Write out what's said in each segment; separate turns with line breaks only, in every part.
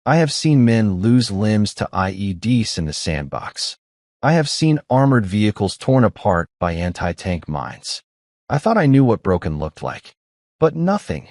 I have seen men lose limbs to IEDs in the sandbox. I have seen armored vehicles torn apart by anti-tank mines. I thought I knew what broken looked like. But nothing,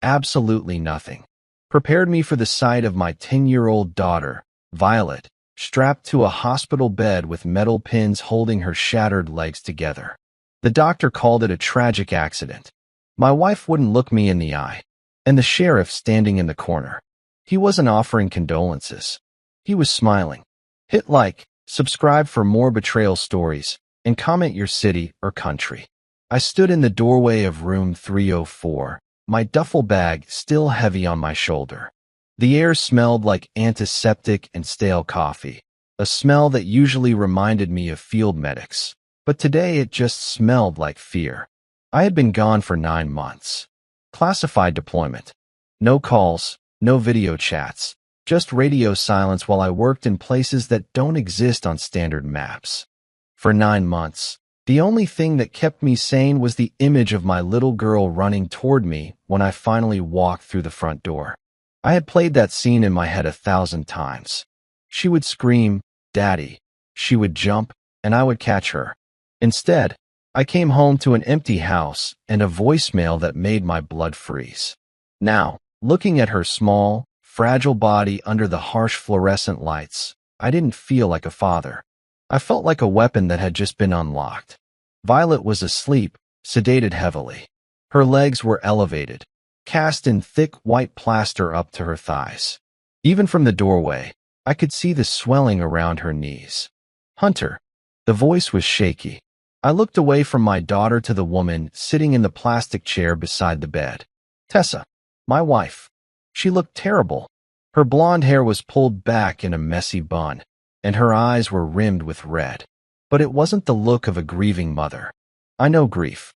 absolutely nothing, prepared me for the sight of my 10-year-old daughter, Violet, strapped to a hospital bed with metal pins holding her shattered legs together. The doctor called it a tragic accident. My wife wouldn't look me in the eye, and the sheriff standing in the corner. He wasn't offering condolences. He was smiling. Hit like, subscribe for more betrayal stories, and comment your city or country. I stood in the doorway of room 304, my duffel bag still heavy on my shoulder. The air smelled like antiseptic and stale coffee, a smell that usually reminded me of field medics. But today it just smelled like fear. I had been gone for 9 months. Classified deployment. No calls, no video chats, just radio silence while I worked in places that don't exist on standard maps. For 9 months, the only thing that kept me sane was the image of my little girl running toward me when I finally walked through the front door. I had played that scene in my head 1,000 times. She would scream, "Daddy." She would jump, and I would catch her. Instead, I came home to an empty house and a voicemail that made my blood freeze. Now, looking at her small, fragile body under the harsh fluorescent lights, I didn't feel like a father. I felt like a weapon that had just been unlocked. Violet was asleep, sedated heavily. Her legs were elevated, cast in thick white plaster up to her thighs. Even from the doorway, I could see the swelling around her knees. "Hunter." The voice was shaky. I looked away from my daughter to the woman sitting in the plastic chair beside the bed. Tessa, my wife. She looked terrible. Her blonde hair was pulled back in a messy bun, and her eyes were rimmed with red. But it wasn't the look of a grieving mother. I know grief.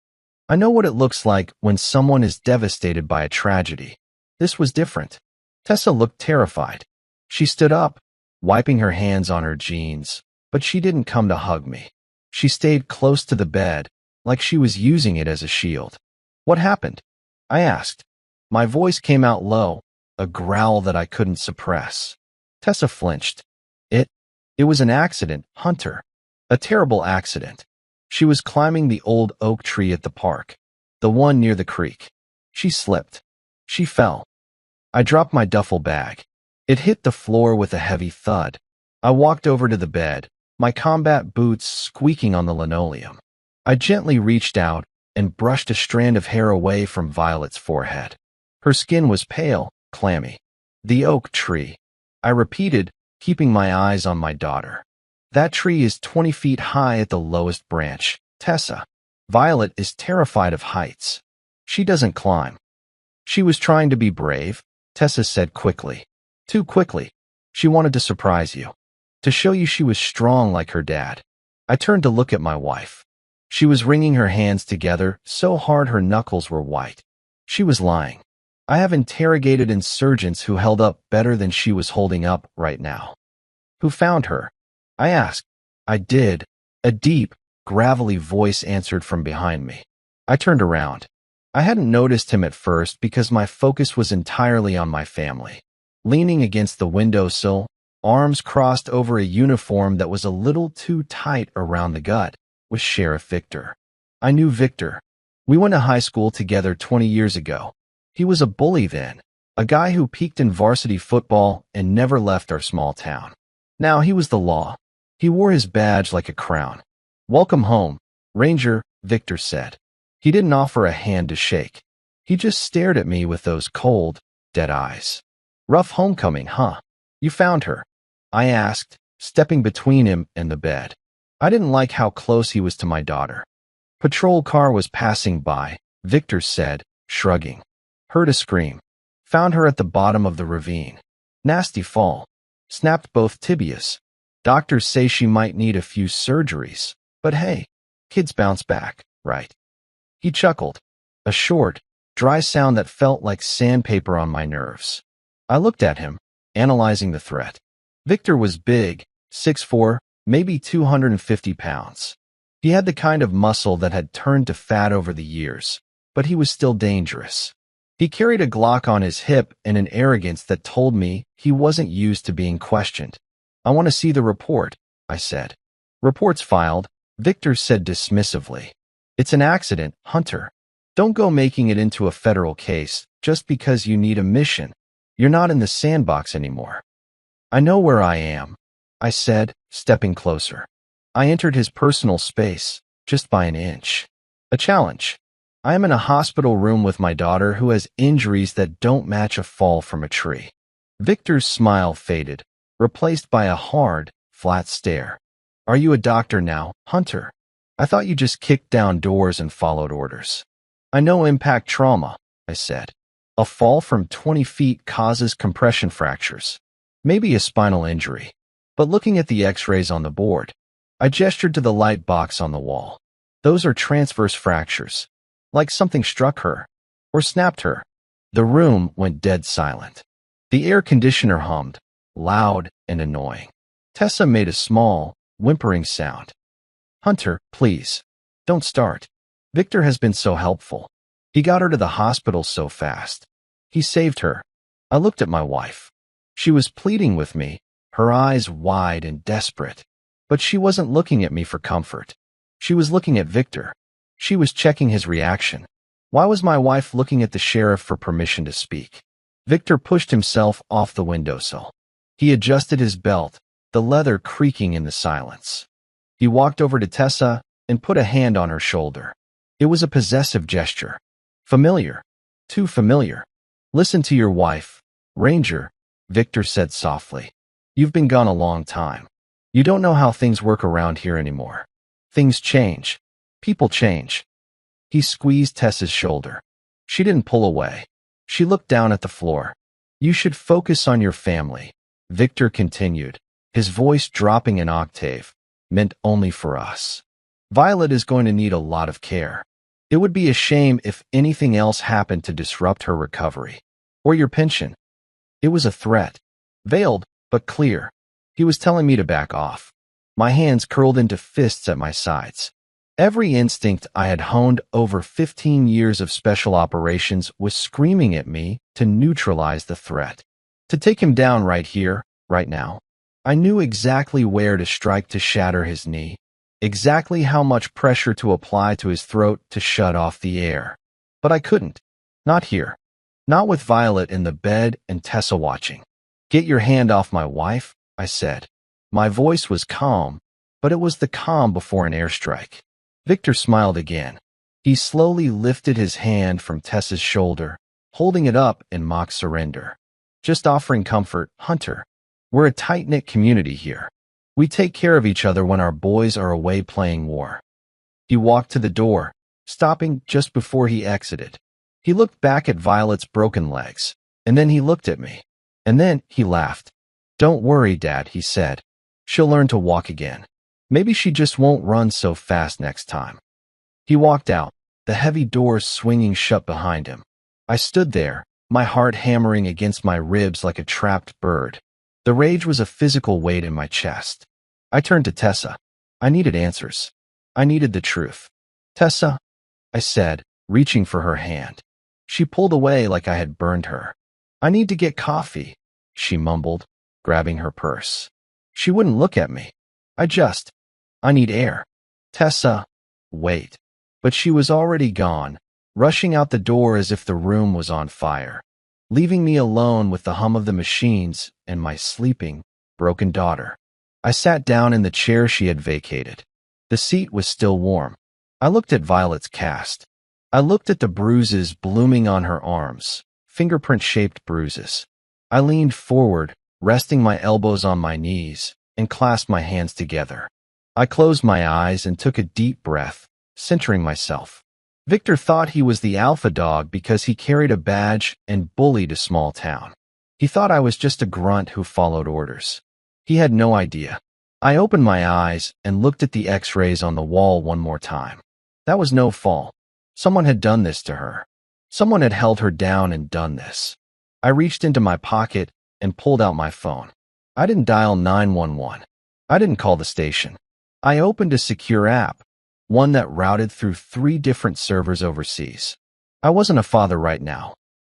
I know what it looks like when someone is devastated by a tragedy. This was different. Tessa looked terrified. She stood up, wiping her hands on her jeans, but she didn't come to hug me. She stayed close to the bed, like she was using it as a shield. "What happened?" I asked. My voice came out low, a growl that I couldn't suppress. Tessa flinched. It was an accident, Hunter. A terrible accident. She was climbing the old oak tree at the park, the one near the creek. She slipped. She fell. I dropped my duffel bag. It hit the floor with a heavy thud. I walked over to the bed, my combat boots squeaking on the linoleum. I gently reached out and brushed a strand of hair away from Violet's forehead. Her skin was pale, clammy. "The oak tree," I repeated, keeping my eyes on my daughter. "That tree is 20 feet high at the lowest branch, Tessa. Violet is terrified of heights. She doesn't climb." "She was trying to be brave," Tessa said quickly. "Too quickly. She wanted to surprise you, to show you she was strong like her dad." I turned to look at my wife. She was wringing her hands together so hard her knuckles were white. She was lying. I have interrogated insurgents who held up better than she was holding up right now. "Who found her?" I asked. "I did," a deep, gravelly voice answered from behind me. I turned around. I hadn't noticed him at first because my focus was entirely on my family. Leaning against the windowsill, arms crossed over a uniform that was a little too tight around the gut, was Sheriff Victor. I knew Victor. We went to high school together 20 years ago. He was a bully then, a guy who peaked in varsity football and never left our small town. Now he was the law. He wore his badge like a crown. "Welcome home, Ranger," Victor said. He didn't offer a hand to shake. He just stared at me with those cold, dead eyes. "Rough homecoming, huh? You found her?" I asked, stepping between him and the bed. I didn't like how close he was to my daughter. "Patrol car was passing by," Victor said, shrugging. "Heard a scream. Found her at the bottom of the ravine. Nasty fall. Snapped both tibias. Doctors say she might need a few surgeries, but hey, kids bounce back, right?" He chuckled, a short, dry sound that felt like sandpaper on my nerves. I looked at him, analyzing the threat. Victor was big, 6'4", maybe 250 pounds. He had the kind of muscle that had turned to fat over the years, but he was still dangerous. He carried a Glock on his hip and an arrogance that told me he wasn't used to being questioned. I want to see the report, I said. Report's filed, Victor said dismissively. It's an accident, Hunter. Don't go making it into a federal case just because you need a mission. You're not in the sandbox anymore. I know where I am, I said, stepping closer. I entered his personal space, just by an inch. A challenge. I am in a hospital room with my daughter who has injuries that don't match a fall from a tree. Victor's smile faded, replaced by a hard, flat stare. Are you a doctor now, Hunter? I thought you just kicked down doors and followed orders. I know impact trauma, I said. A fall from 20 feet causes compression fractures. Maybe a spinal injury. But looking at the x-rays on the board, I gestured to the light box on the wall. Those are transverse fractures. Like something struck her. Or snapped her. The room went dead silent. The air conditioner hummed, loud and annoying. Tessa made a small, whimpering sound. Hunter, please. Don't start. Victor has been so helpful. He got her to the hospital so fast. He saved her. I looked at my wife. She was pleading with me, her eyes wide and desperate. But she wasn't looking at me for comfort. She was looking at Victor. She was checking his reaction. Why was my wife looking at the sheriff for permission to speak? Victor pushed himself off the windowsill. He adjusted his belt, the leather creaking in the silence. He walked over to Tessa and put a hand on her shoulder. It was a possessive gesture. Familiar. Too familiar. Listen to your wife, Ranger, Victor said softly. You've been gone a long time. You don't know how things work around here anymore. Things change. People change. He squeezed Tessa's shoulder. She didn't pull away. She looked down at the floor. You should focus on your family, Victor continued, his voice dropping an octave, meant only for us. Violet is going to need a lot of care. It would be a shame if anything else happened to disrupt her recovery. Or your pension. It was a threat. Veiled, but clear. He was telling me to back off. My hands curled into fists at my sides. Every instinct I had honed over 15 years of special operations was screaming at me to neutralize the threat. To take him down right here, right now. I knew exactly where to strike to shatter his knee, exactly how much pressure to apply to his throat to shut off the air. But I couldn't. Not here. Not with Violet in the bed and Tessa watching. Get your hand off my wife, I said. My voice was calm, but it was the calm before an airstrike. Victor smiled again. He slowly lifted his hand from Tessa's shoulder, holding it up in mock surrender. Just offering comfort, Hunter. We're a tight-knit community here. We take care of each other when our boys are away playing war. He walked to the door, stopping just before he exited. He looked back at Violet's broken legs, and then he looked at me. And then he laughed. Don't worry, Dad, he said. She'll learn to walk again. Maybe she just won't run so fast next time. He walked out, the heavy doors swinging shut behind him. I stood there, my heart hammering against my ribs like a trapped bird. The rage was a physical weight in my chest. I turned to Tessa. I needed answers. I needed the truth. Tessa, I said, reaching for her hand. She pulled away like I had burned her. I need to get coffee, she mumbled, grabbing her purse. She wouldn't look at me. I need air. Tessa, wait. But she was already gone, rushing out the door as if the room was on fire, leaving me alone with the hum of the machines and my sleeping, broken daughter. I sat down in the chair she had vacated. The seat was still warm. I looked at Violet's cast. I looked at the bruises blooming on her arms, fingerprint-shaped bruises. I leaned forward, resting my elbows on my knees, and clasped my hands together. I closed my eyes and took a deep breath, centering myself. Victor thought he was the alpha dog because he carried a badge and bullied a small town. He thought I was just a grunt who followed orders. He had no idea. I opened my eyes and looked at the x-rays on the wall one more time. That was no fall. Someone had done this to her. Someone had held her down and done this. I reached into my pocket and pulled out my phone. I didn't dial 911. I didn't call the station. I opened a secure app, one that routed through 3 different servers overseas. I wasn't a father right now.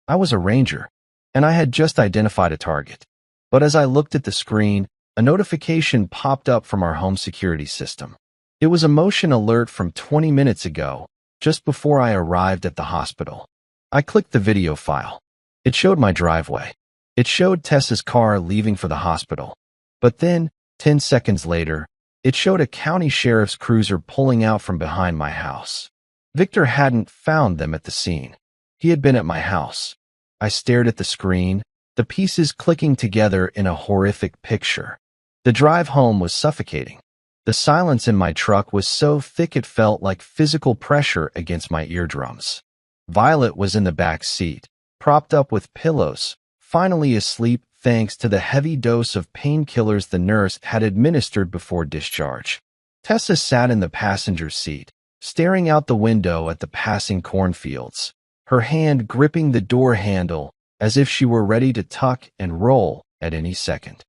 I was a ranger, and I had just identified a target. But as I looked at the screen, a notification popped up from our home security system. It was a motion alert from 20 minutes ago, just before I arrived at the hospital. I clicked the video file. It showed my driveway. It showed Tessa's car leaving for the hospital. But then, 10 seconds later, it showed a county sheriff's cruiser pulling out from behind my house. Victor hadn't found them at the scene. He had been at my house. I stared at the screen, the pieces clicking together in a horrific picture. The drive home was suffocating. The silence in my truck was so thick it felt like physical pressure against my eardrums. Violet was in the back seat, propped up with pillows, finally asleep thanks to the heavy dose of painkillers the nurse had administered before discharge. Tessa sat in the passenger seat, staring out the window at the passing cornfields, her hand gripping the door handle as if she were ready to tuck and roll at any second.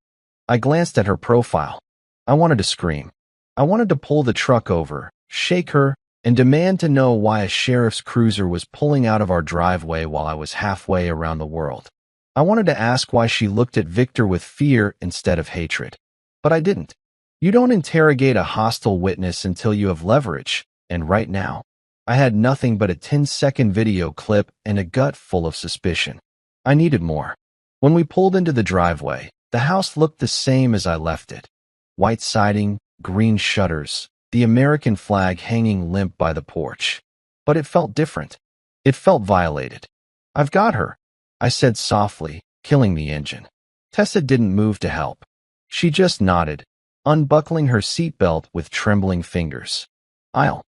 I glanced at her profile. I wanted to scream. I wanted to pull the truck over, shake her, and demand to know why a sheriff's cruiser was pulling out of our driveway while I was halfway around the world. I wanted to ask why she looked at Victor with fear instead of hatred. But I didn't. You don't interrogate a hostile witness until you have leverage, and right now, I had nothing but a 10-second video clip and a gut full of suspicion. I needed more. When we pulled into the driveway, the house looked the same as I left it. White siding, green shutters, the American flag hanging limp by the porch. But it felt different. It felt violated. "I've got her," I said softly, killing the engine. Tessa didn't move to help. She just nodded, unbuckling her seatbelt with trembling fingers. I'll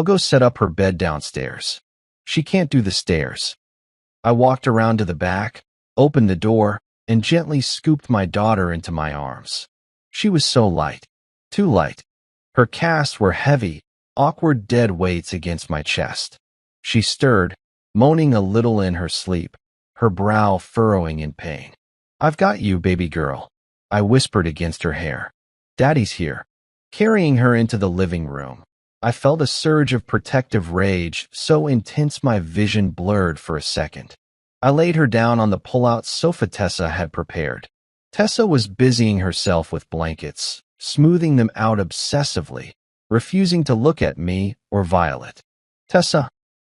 go set up her bed downstairs. She can't do the stairs." I walked around to the back, opened the door, and gently scooped my daughter into my arms. She was so light. Too light. Her casts were heavy, awkward dead weights against my chest. She stirred, moaning a little in her sleep, her brow furrowing in pain. "I've got you, baby girl," I whispered against her hair. "Daddy's here." Carrying her into the living room, I felt a surge of protective rage so intense my vision blurred for a second. I laid her down on the pull-out sofa Tessa had prepared. Tessa was busying herself with blankets, smoothing them out obsessively, refusing to look at me or Violet. "Tessa,"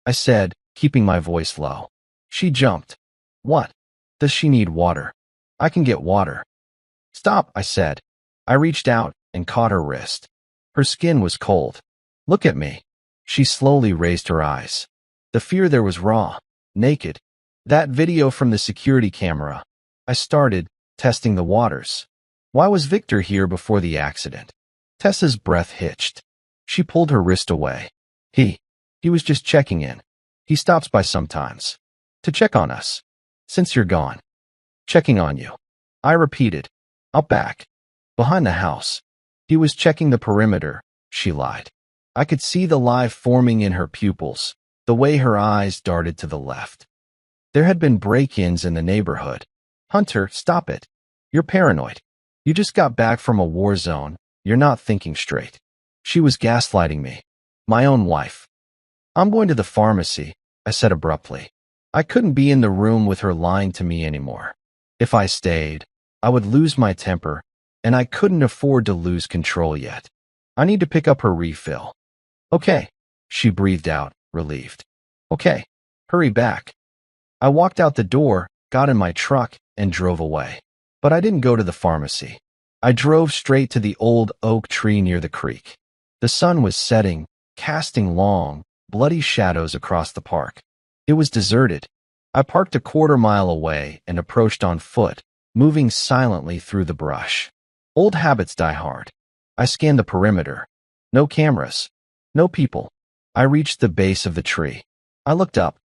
I said, keeping my voice low. She jumped. "What? Does she need water?" "I can get water." "Stop," I said. I reached out and caught her wrist. Her skin was cold. "Look at me." She slowly raised her eyes. The fear there was raw, naked. "That video from the security camera." I started, testing the waters. Why was Victor here before the accident? Tessa's breath hitched. She pulled her wrist away. He was just checking in. He stops by sometimes. To check on us. Since you're gone. Checking on you. I repeated. Out back. Behind the house. He was checking the perimeter, she lied. I could see the lie forming in her pupils, the way her eyes darted to the left. There had been break-ins in the neighborhood. "Hunter, stop it. You're paranoid. You just got back from a war zone. You're not thinking straight." She was gaslighting me. My own wife. "I'm going to the pharmacy," I said abruptly. I couldn't be in the room with her lying to me anymore. If I stayed, I would lose my temper, and I couldn't afford to lose control yet. I need to pick up her refill. "Okay," she breathed out, relieved. "Okay, hurry back." I walked out the door, got in my truck, and drove away. But I didn't go to the pharmacy. I drove straight to the old oak tree near the creek. The sun was setting, casting long, bloody shadows across the park. It was deserted. I parked a quarter-mile away and approached on foot, moving silently through the brush. Old habits die hard. I scanned the perimeter. No cameras. No people. I reached the base of the tree. I looked up.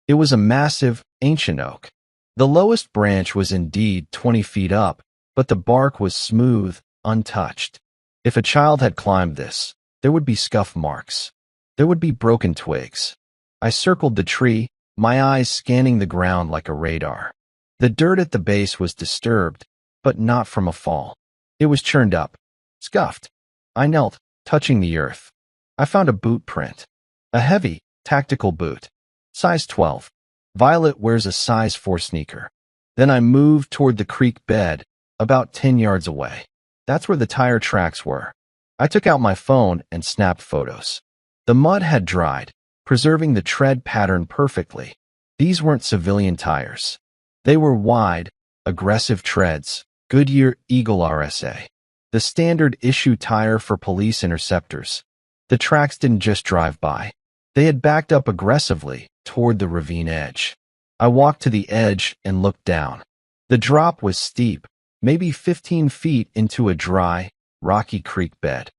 It was a massive, ancient oak. The lowest branch was indeed 20 feet up, but the bark was smooth, untouched. If a child had climbed this, there would be scuff marks. There would be broken twigs. I circled the tree, my eyes scanning the ground like a radar. The dirt at the base was disturbed, but not from a fall. It was churned up, scuffed. I knelt, touching the earth. I found a boot print. A heavy, tactical boot. Size 12. Violet wears a size 4 sneaker. Then I moved toward the creek bed, about 10 yards away. That's where the tire tracks were. I took out my phone and snapped photos. The mud had dried, preserving the tread pattern perfectly. These weren't civilian tires. They were wide, aggressive treads, Goodyear Eagle RSA, the standard issue tire for police interceptors. The tracks didn't just drive by. They had backed up aggressively toward the ravine edge. I walked to the edge and looked down. The drop was steep, maybe 15 feet into a dry, rocky creek bed.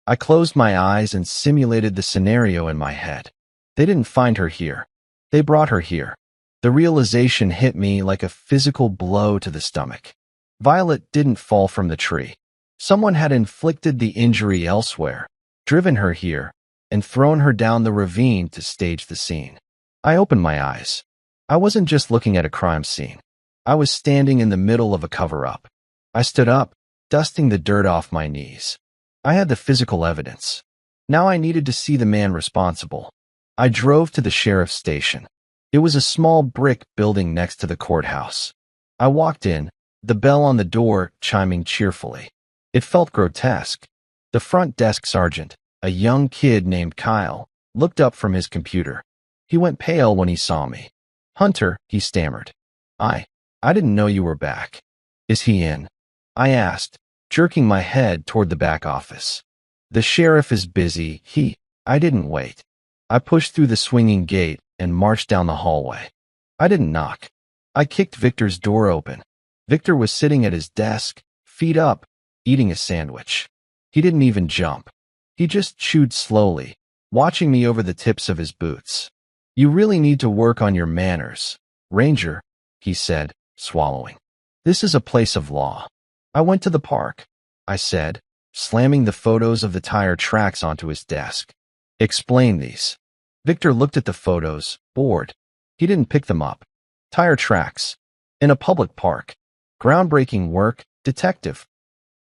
I closed my eyes and simulated the scenario in my head. They didn't find her here. They brought her here. The realization hit me like a physical blow to the stomach. Violet didn't fall from the tree. Someone had inflicted the injury elsewhere, driven her here, and thrown her down the ravine to stage the scene. I opened my eyes. I wasn't just looking at a crime scene. I was standing in the middle of a cover-up. I stood up, dusting the dirt off my knees. I had the physical evidence. Now I needed to see the man responsible. I drove to the sheriff's station. It was a small brick building next to the courthouse. I walked in, the bell on the door chiming cheerfully. It felt grotesque. The front desk sergeant, a young kid named Kyle, looked up from his computer. He went pale when he saw me. "Hunter," he stammered. I didn't know you were back." "Is he in?" I asked, jerking my head toward the back office. "The sheriff is busy. I didn't wait." I pushed through the swinging gate and marched down the hallway. I didn't knock. I kicked Victor's door open. Victor was sitting at his desk, feet up, eating a sandwich. He didn't even jump. He just chewed slowly, watching me over the tips of his boots. "You really need to work on your manners, Ranger," he said, swallowing. "This is a place of law." "I went to the park," I said, slamming the photos of the tire tracks onto his desk. "Explain these." Victor looked at the photos, bored. He didn't pick them up. "Tire tracks. In a public park. Groundbreaking work, detective."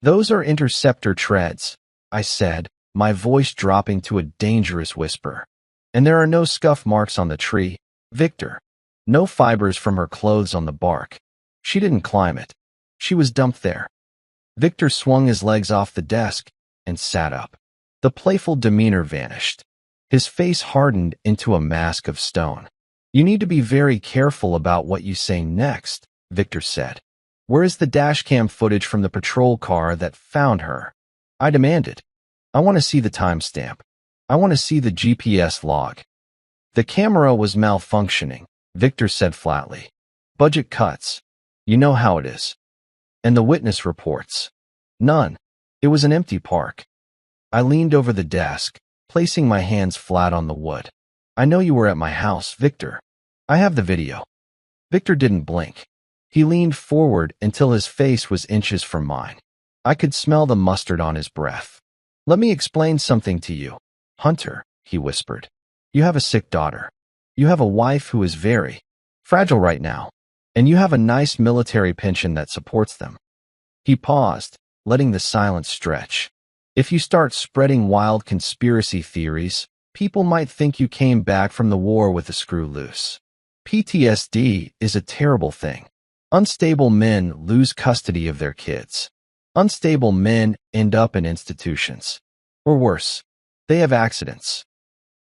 "Those are interceptor treads," I said, my voice dropping to a dangerous whisper. "And there are no scuff marks on the tree, Victor. No fibers from her clothes on the bark. She didn't climb it. She was dumped there." Victor swung his legs off the desk and sat up. The playful demeanor vanished. His face hardened into a mask of stone. "You need to be very careful about what you say next," Victor said. "Where is the dashcam footage from the patrol car that found her?" I demanded. "I want to see the timestamp. I want to see the GPS log." "The camera was malfunctioning," Victor said flatly. "Budget cuts. You know how it is." "And the witness reports?" "None. It was an empty park." I leaned over the desk, placing my hands flat on the wood. "I know you were at my house, Victor. I have the video." Victor didn't blink. He leaned forward until his face was inches from mine. I could smell the mustard on his breath. "Let me explain something to you, Hunter," he whispered. "You have a sick daughter. You have a wife who is very fragile right now, and you have a nice military pension that supports them." He paused, letting the silence stretch. "If you start spreading wild conspiracy theories, people might think you came back from the war with a screw loose. PTSD is a terrible thing. Unstable men lose custody of their kids. Unstable men end up in institutions. Or worse, they have accidents."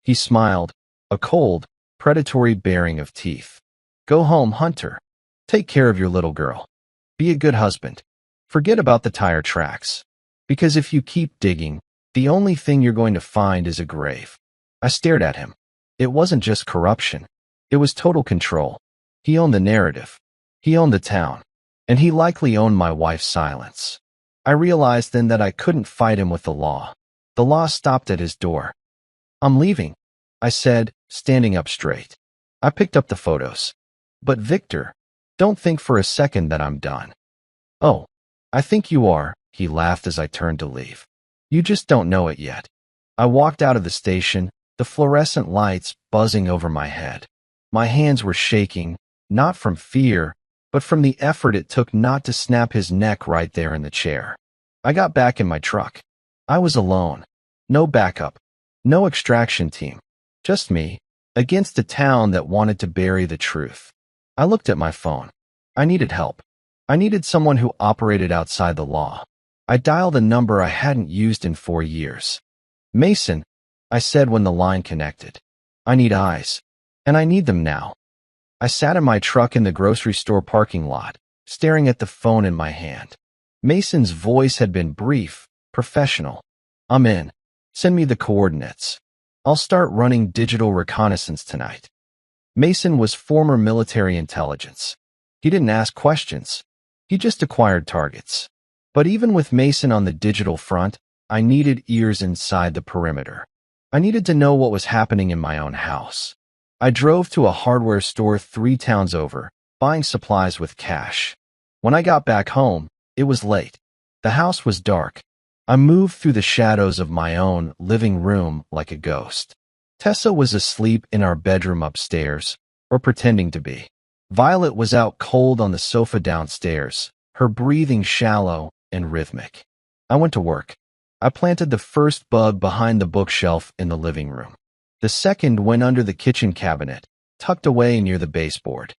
He smiled, a cold, predatory baring of teeth. "Go home, Hunter. Take care of your little girl. Be a good husband. Forget about the tire tracks. Because if you keep digging, the only thing you're going to find is a grave." I stared at him. It wasn't just corruption. It was total control. He owned the narrative. He owned the town. And he likely owned my wife's silence. I realized then that I couldn't fight him with the law. The law stopped at his door. "I'm leaving," I said, standing up straight. I picked up the photos. "But Victor, don't think for a second that I'm done." "Oh, I think you are," he laughed as I turned to leave. "You just don't know it yet." I walked out of the station, the fluorescent lights buzzing over my head. My hands were shaking, not from fear, but from the effort it took not to snap his neck right there in the chair. I got back in my truck. I was alone. No backup. No extraction team. Just me. against a town that wanted to bury the truth. I looked at my phone. I needed help. I needed someone who operated outside the law. I dialed a number I hadn't used in 4 years. Mason, I said when the line connected. I need eyes. And I need them now. I sat in my truck in the grocery store parking lot, staring at the phone in my hand. Mason's voice had been brief, professional. I'm in. Send me the coordinates. I'll start running digital reconnaissance tonight. Mason was former military intelligence. He didn't ask questions. He just acquired targets. But even with Mason on the digital front, I needed ears inside the perimeter. I needed to know what was happening in my own house. I drove to a hardware store 3 towns over, buying supplies with cash. When I got back home, it was late. The house was dark. I moved through the shadows of my own living room like a ghost. Tessa was asleep in our bedroom upstairs, or pretending to be. Violet was out cold on the sofa downstairs, her breathing shallow and rhythmic. I went to work. I planted the first bug behind the bookshelf in the living room. The second went under the kitchen cabinet, tucked away near the baseboard.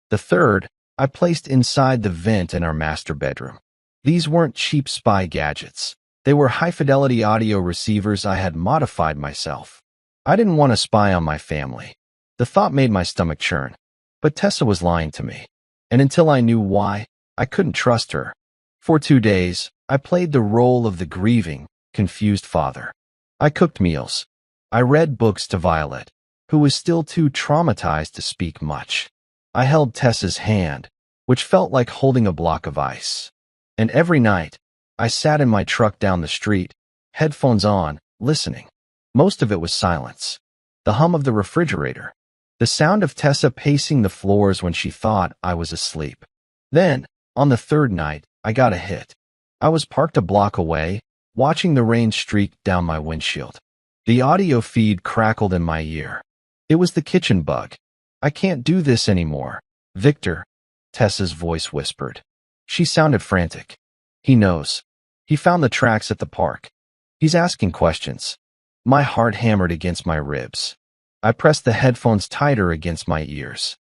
The third, I placed inside the vent in our master bedroom. These weren't cheap spy gadgets. They were high-fidelity audio receivers I had modified myself. I didn't want to spy on my family. The thought made my stomach churn. But Tessa was lying to me. And until I knew why, I couldn't trust her. For 2 days, I played the role of the grieving, confused father. I cooked meals. I read books to Violet, who was still too traumatized to speak much. I held Tessa's hand, which felt like holding a block of ice. And every night, I sat in my truck down the street, headphones on, listening. Most of it was silence. The hum of the refrigerator. The sound of Tessa pacing the floors when she thought I was asleep. Then, on the third night, I got a hit. I was parked a block away, watching the rain streak down my windshield. The audio feed crackled in my ear. It was the kitchen bug. I can't do this anymore. Victor, Tessa's voice whispered. She sounded frantic. He knows. He found the tracks at the park. He's asking questions. My heart hammered against my ribs. I pressed the headphones tighter against my ears.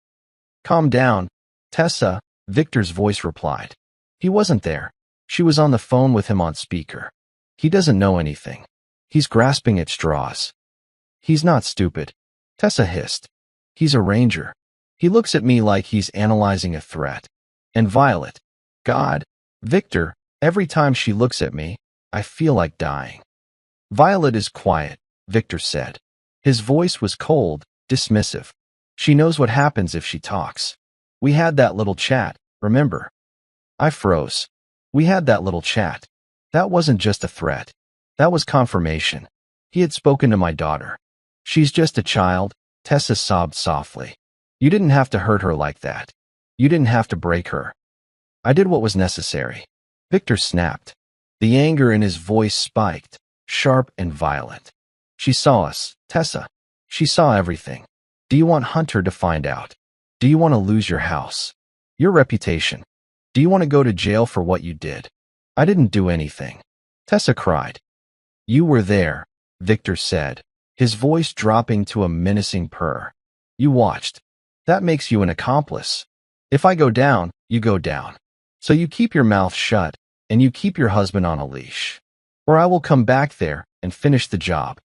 Calm down, Tessa, Victor's voice replied. He wasn't there. She was on the phone with him on speaker. He doesn't know anything. He's grasping at straws. He's not stupid, Tessa hissed. He's a ranger. He looks at me like he's analyzing a threat. And Violet, God, Victor, every time she looks at me, I feel like dying. Violet is quiet, Victor said. His voice was cold, dismissive. She knows what happens if she talks. We had that little chat, remember? I froze. We had that little chat. That wasn't just a threat. That was confirmation. He had spoken to my daughter. She's just a child, Tessa sobbed softly. You didn't have to hurt her like that. You didn't have to break her. I did what was necessary. Victor snapped. The anger in his voice spiked, sharp and violent. She saw us, Tessa. She saw everything. Do you want Hunter to find out? Do you want to lose your house? Your reputation? Do you want to go to jail for what you did? I didn't do anything. Tessa cried. You were there, Victor said, his voice dropping to a menacing purr. You watched. That makes you an accomplice. If I go down, you go down. So you keep your mouth shut, and you keep your husband on a leash. Or I will come back there and finish the job.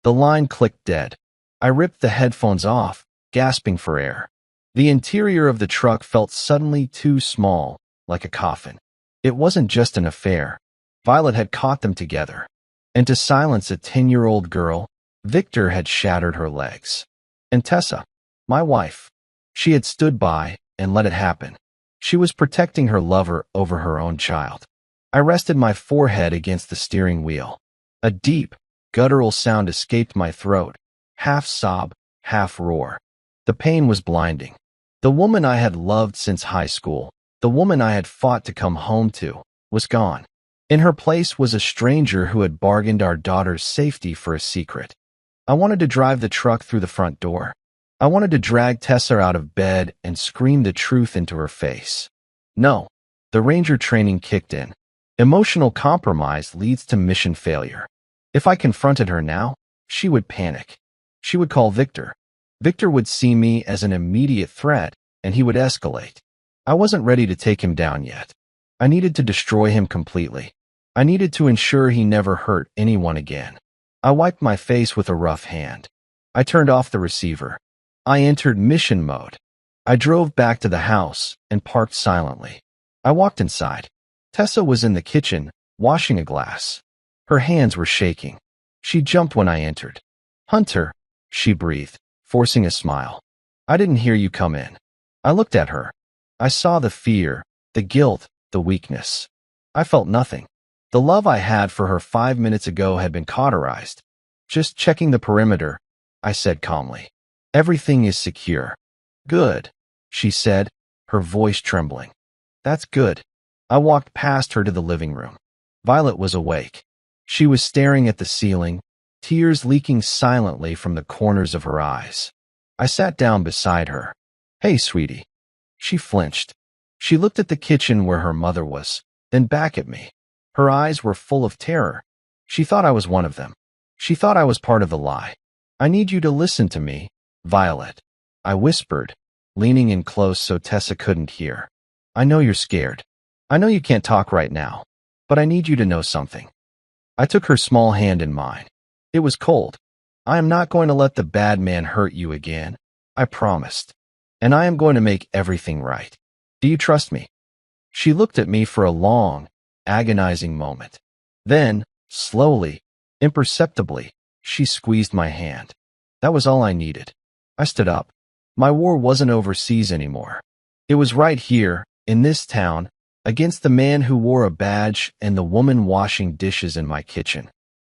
The line clicked dead. I ripped the headphones off, gasping for air. The interior of the truck felt suddenly too small, like a coffin. It wasn't just an affair. Violet had caught them together. And to silence a 10-year-old girl, Victor had shattered her legs. And Tessa, my wife, she had stood by and let it happen. She was protecting her lover over her own child. I rested my forehead against the steering wheel. A deep, guttural sound escaped my throat, half sob, half roar. The pain was blinding. The woman I had loved since high school, the woman I had fought to come home to, was gone. In her place was a stranger who had bargained our daughter's safety for a secret. I wanted to drive the truck through the front door. I wanted to drag Tessa out of bed and scream the truth into her face. No, the ranger training kicked in. Emotional compromise leads to mission failure. If I confronted her now, she would panic. She would call Victor. Victor would see me as an immediate threat, and he would escalate. I wasn't ready to take him down yet. I needed to destroy him completely. I needed to ensure he never hurt anyone again. I wiped my face with a rough hand. I turned off the receiver. I entered mission mode. I drove back to the house and parked silently. I walked inside. Tessa was in the kitchen, washing a glass. Her hands were shaking. She jumped when I entered. "Hunter," she breathed, forcing a smile. "I didn't hear you come in." I looked at her. I saw the fear, the guilt, the weakness. I felt nothing. The love I had for her 5 minutes ago had been cauterized. "Just checking the perimeter," I said calmly. "Everything is secure." "Good," she said, her voice trembling. "That's good." I walked past her to the living room. Violet was awake. She was staring at the ceiling, tears leaking silently from the corners of her eyes. I sat down beside her. "Hey, sweetie." She flinched. She looked at the kitchen where her mother was, then back at me. Her eyes were full of terror. She thought I was one of them. She thought I was part of the lie. "I need you to listen to me, Violet," I whispered, leaning in close so Tessa couldn't hear. "I know you're scared. I know you can't talk right now, but I need you to know something." I took her small hand in mine. It was cold. "I am not going to let the bad man hurt you again," I promised. "And I am going to make everything right. Do you trust me?" She looked at me for a long, agonizing moment. Then, slowly, imperceptibly, she squeezed my hand. That was all I needed. I stood up. My war wasn't overseas anymore. It was right here, in this town, against the man who wore a badge and the woman washing dishes in my kitchen.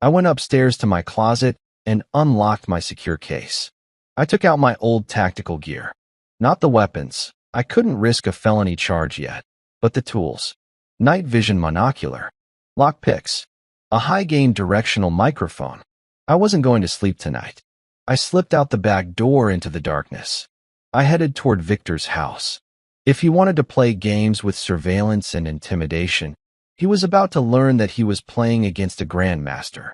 I went upstairs to my closet and unlocked my secure case. I took out my old tactical gear. Not the weapons. I couldn't risk a felony charge yet, but the tools. Night vision monocular, lockpicks, a high-gain directional microphone. I wasn't going to sleep tonight. I slipped out the back door into the darkness. I headed toward Victor's house. If he wanted to play games with surveillance and intimidation, he was about to learn that he was playing against a grandmaster.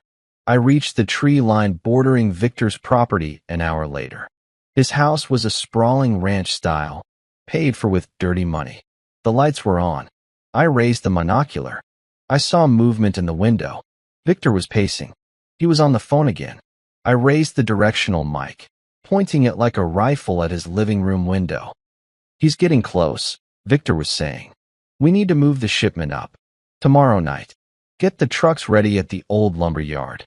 I reached the tree line bordering Victor's property an hour later. His house was a sprawling ranch style, paid for with dirty money. The lights were on. I raised the monocular. I saw movement in the window. Victor was pacing. He was on the phone again. I raised the directional mic, pointing it like a rifle at his living room window. "He's getting close," Victor was saying. "We need to move the shipment up. Tomorrow night. Get the trucks ready at the old lumber yard."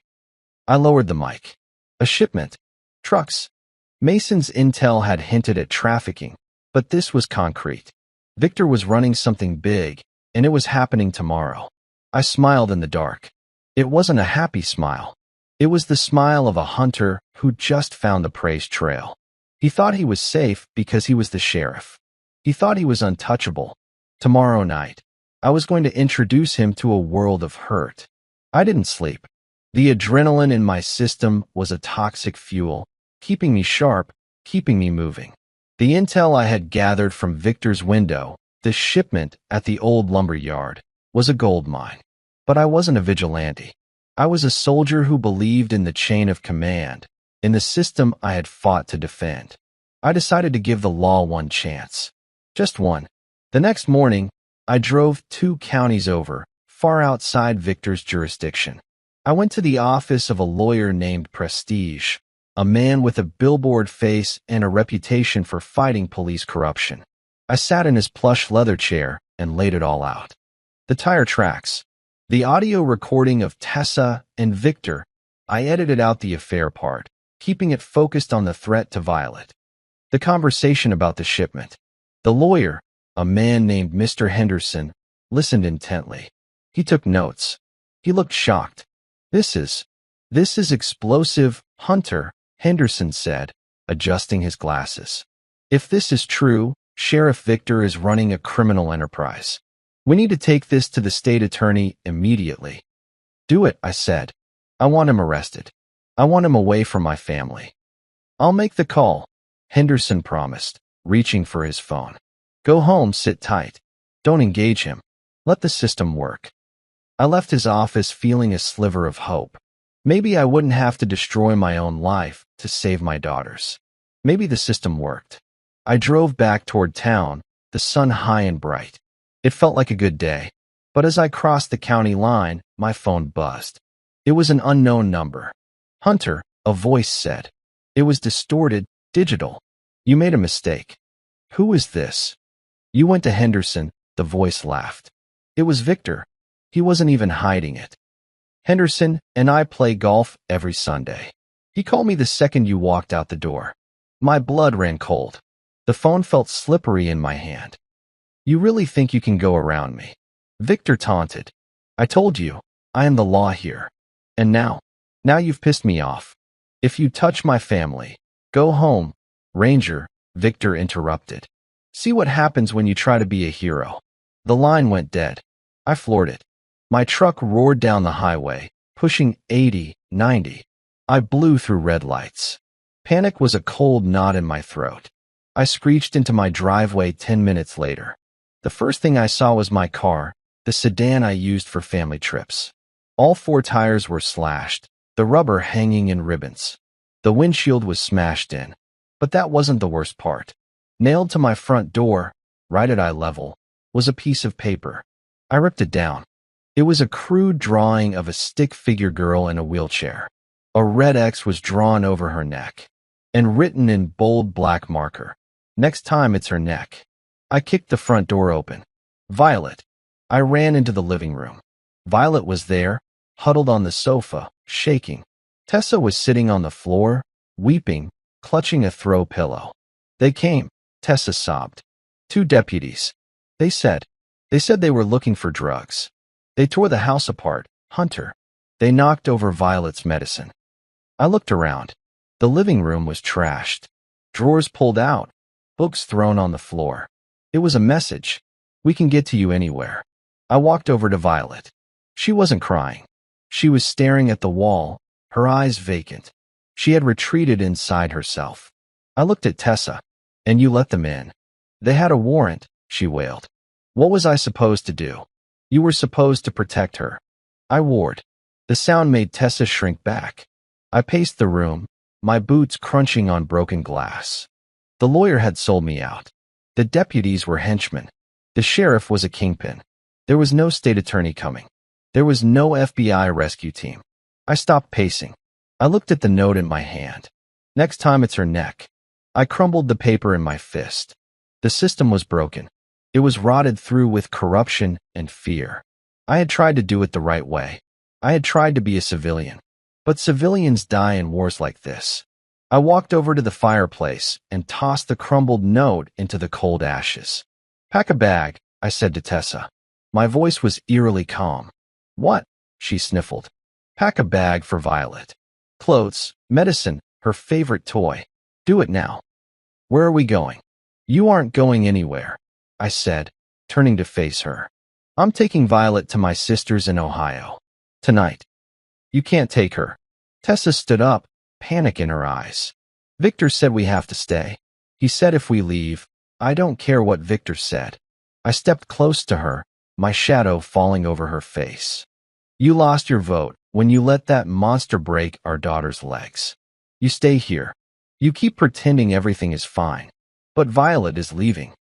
I lowered the mic. A shipment. Trucks. Mason's intel had hinted at trafficking, but this was concrete. Victor was running something big, and it was happening tomorrow. I smiled in the dark. It wasn't a happy smile. It was the smile of a hunter who just found the praise trail. He thought he was safe because he was the sheriff. He thought he was untouchable. Tomorrow night, I was going to introduce him to a world of hurt. I didn't sleep. The adrenaline in my system was a toxic fuel, keeping me sharp, keeping me moving. The intel I had gathered from Victor's window, the shipment at the old lumber yard, was a gold mine. But I wasn't a vigilante. I was a soldier who believed in the chain of command, in the system I had fought to defend. I decided to give the law one chance. Just one. The next morning, I drove 2 counties over, far outside Victor's jurisdiction. I went to the office of a lawyer named Prestige, a man with a billboard face and a reputation for fighting police corruption. I sat in his plush leather chair and laid it all out. The tire tracks. The audio recording of Tessa and Victor. I edited out the affair part, keeping it focused on the threat to Violet. The conversation about the shipment. The lawyer, a man named Mr. Henderson, listened intently. He took notes. He looked shocked. This is explosive, Hunter," Henderson said, adjusting his glasses. "If this is true, Sheriff Victor is running a criminal enterprise. We need to take this to the state attorney immediately." "Do it," I said. "I want him arrested. I want him away from my family." "I'll make the call," Henderson promised, reaching for his phone. "Go home, sit tight. Don't engage him. Let the system work." I left his office feeling a sliver of hope. Maybe I wouldn't have to destroy my own life to save my daughter's. Maybe the system worked. I drove back toward town, the sun high and bright. It felt like a good day. But as I crossed the county line, my phone buzzed. It was an unknown number. Hunter, a voice said. It was distorted, digital. You made a mistake. Who is this? You went to Henderson, the voice laughed. It was Victor. He wasn't even hiding it. Henderson and I play golf every Sunday. He called me the second you walked out the door. My blood ran cold. The phone felt slippery in my hand. You really think you can go around me? Victor taunted. I told you, I am the law here. And now you've pissed me off. If you touch my family, go home. Ranger, Victor interrupted. See what happens when you try to be a hero. The line went dead. I floored it. My truck roared down the highway, pushing 80, 90. I blew through red lights. Panic was a cold knot in my throat. I screeched into my driveway 10 minutes later. The first thing I saw was my car, the sedan I used for family trips. All 4 tires were slashed, the rubber hanging in ribbons. The windshield was smashed in. But that wasn't the worst part. Nailed to my front door, right at eye level, was a piece of paper. I ripped it down. It was a crude drawing of a stick figure girl in a wheelchair. A red X was drawn over her neck, and written in bold black marker. Next time it's her neck. I kicked the front door open. Violet. I ran into the living room. Violet was there, huddled on the sofa, shaking. Tessa was sitting on the floor, weeping, clutching a throw pillow. They came, Tessa sobbed. 2 deputies. They said they were looking for drugs. They tore the house apart, Hunter. They knocked over Violet's medicine. I looked around. The living room was trashed. Drawers pulled out, books thrown on the floor. It was a message. We can get to you anywhere. I walked over to Violet. She wasn't crying. She was staring at the wall, her eyes vacant. She had retreated inside herself. I looked at Tessa. And you let them in. They had a warrant, she wailed. What was I supposed to do? You were supposed to protect her. I warned. The sound made Tessa shrink back. I paced the room, my boots crunching on broken glass. The lawyer had sold me out. The deputies were henchmen. The sheriff was a kingpin. There was no state attorney coming. There was no FBI rescue team. I stopped pacing. I looked at the note in my hand. Next time it's her neck. I crumbled the paper in my fist. The system was broken. It was rotted through with corruption and fear. I had tried to do it the right way. I had tried to be a civilian. But civilians die in wars like this. I walked over to the fireplace and tossed the crumbled note into the cold ashes. Pack a bag, I said to Tessa. My voice was eerily calm. What? She sniffled. Pack a bag for Violet. Clothes, medicine, her favorite toy. Do it now. Where are we going? You aren't going anywhere, I said, turning to face her. I'm taking Violet to my sister's in Ohio. Tonight. You can't take her. Tessa stood up, panic in her eyes. Victor said we have to stay. He said if we leave, I don't care what Victor said. I stepped close to her, my shadow falling over her face. You lost your vote when you let that monster break our daughter's legs. You stay here. You keep pretending everything is fine. But Violet is leaving.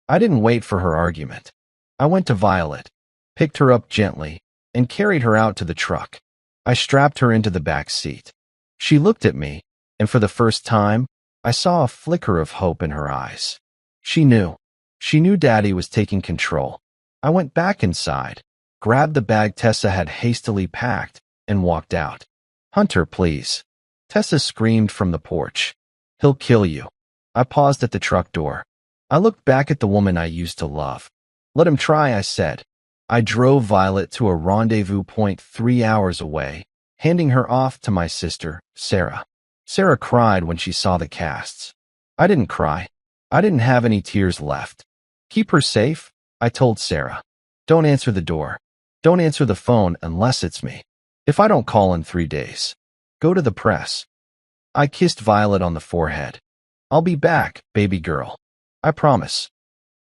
I didn't wait for her argument. I went to Violet, picked her up gently, and carried her out to the truck. I strapped her into the back seat. She looked at me, and for the first time, I saw a flicker of hope in her eyes. She knew. She knew Daddy was taking control. I went back inside, grabbed the bag Tessa had hastily packed, and walked out. Hunter, please. Tessa screamed from the porch. He'll kill you. I paused at the truck door. I looked back at the woman I used to love. Let him try, I said. I drove Violet to a rendezvous point 3 hours away, handing her off to my sister, Sarah. Sarah cried when she saw the casts. I didn't cry. I didn't have any tears left. Keep her safe, I told Sarah. Don't answer the door. Don't answer the phone unless it's me. If I don't call in 3 days, go to the press. I kissed Violet on the forehead. I'll be back, baby girl. I promise.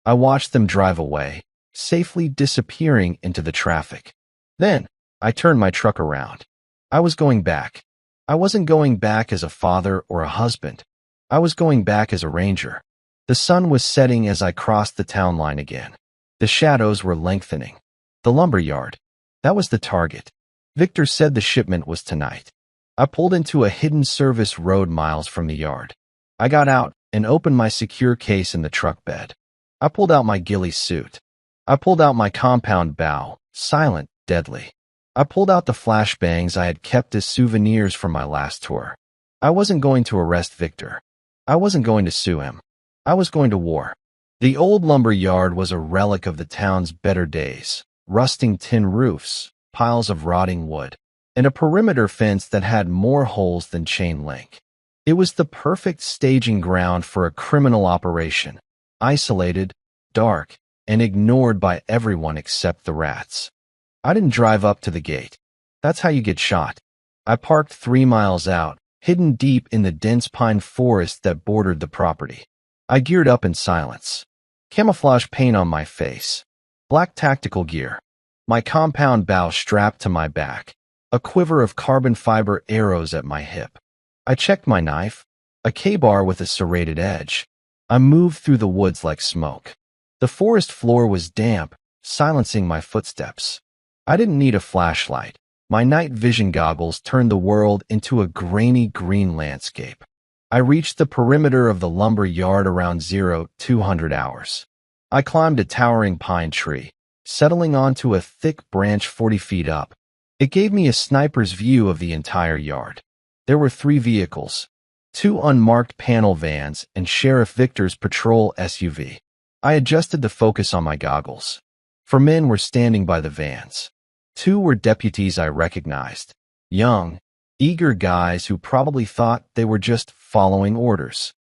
I watched them drive away, safely disappearing into the traffic. Then, I turned my truck around. I was going back. I wasn't going back as a father or a husband. I was going back as a ranger. The sun was setting as I crossed the town line again. The shadows were lengthening. The lumber yard. That was the target. Victor said the shipment was tonight. I pulled into a hidden service road miles from the yard. I got out and opened my secure case in the truck bed. I pulled out my ghillie suit. I pulled out my compound bow, silent, deadly. I pulled out the flashbangs I had kept as souvenirs from my last tour. I wasn't going to arrest Victor. I wasn't going to sue him. I was going to war. The old lumber yard was a relic of the town's better days. Rusting tin roofs, piles of rotting wood, and a perimeter fence that had more holes than chain link. It was the perfect staging ground for a criminal operation, isolated, dark, and ignored by everyone except the rats. I didn't drive up to the gate. That's how you get shot. I parked 3 miles out, hidden deep in the dense pine forest that bordered the property. I geared up in silence. Camouflage paint on my face. Black tactical gear. My compound bow strapped to my back. A quiver of carbon fiber arrows at my hip. I checked my knife. A K-bar with a serrated edge. I moved through the woods like smoke. The forest floor was damp, silencing my footsteps. I didn't need a flashlight. My night vision goggles turned the world into a grainy green landscape. I reached the perimeter of the lumber yard around 0200 hours. I climbed a towering pine tree, settling onto a thick branch 40 feet up. It gave me a sniper's view of the entire yard. There were 3 vehicles, 2 unmarked panel vans and Sheriff Victor's patrol SUV. I adjusted the focus on my goggles. 4 men were standing by the vans. 2 were deputies I recognized. Young, eager guys who probably thought they were just following orders.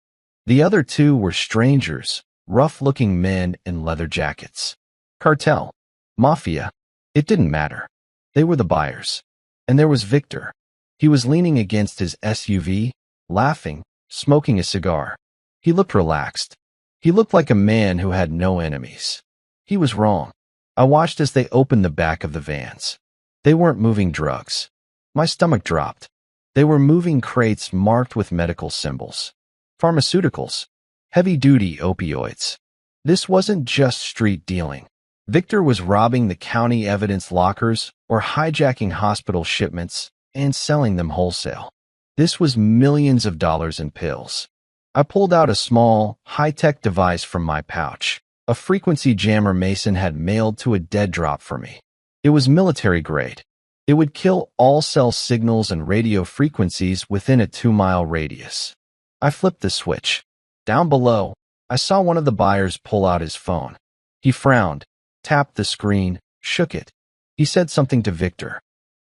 The other 2 were strangers, rough-looking men in leather jackets. Cartel. Mafia. It didn't matter. They were the buyers. And there was Victor. He was leaning against his SUV, laughing, smoking a cigar. He looked relaxed. He looked like a man who had no enemies. He was wrong. I watched as they opened the back of the vans. They weren't moving drugs. My stomach dropped. They were moving crates marked with medical symbols. Pharmaceuticals. Heavy-duty opioids. This wasn't just street dealing. Victor was robbing the county evidence lockers or hijacking hospital shipments and selling them wholesale. This was millions of dollars in pills. I pulled out a small, high-tech device from my pouch. A frequency jammer Mason had mailed to a dead drop for me. It was military grade. It would kill all cell signals and radio frequencies within a 2-mile radius. I flipped the switch. Down below, I saw one of the buyers pull out his phone. He frowned, tapped the screen, shook it. He said something to Victor.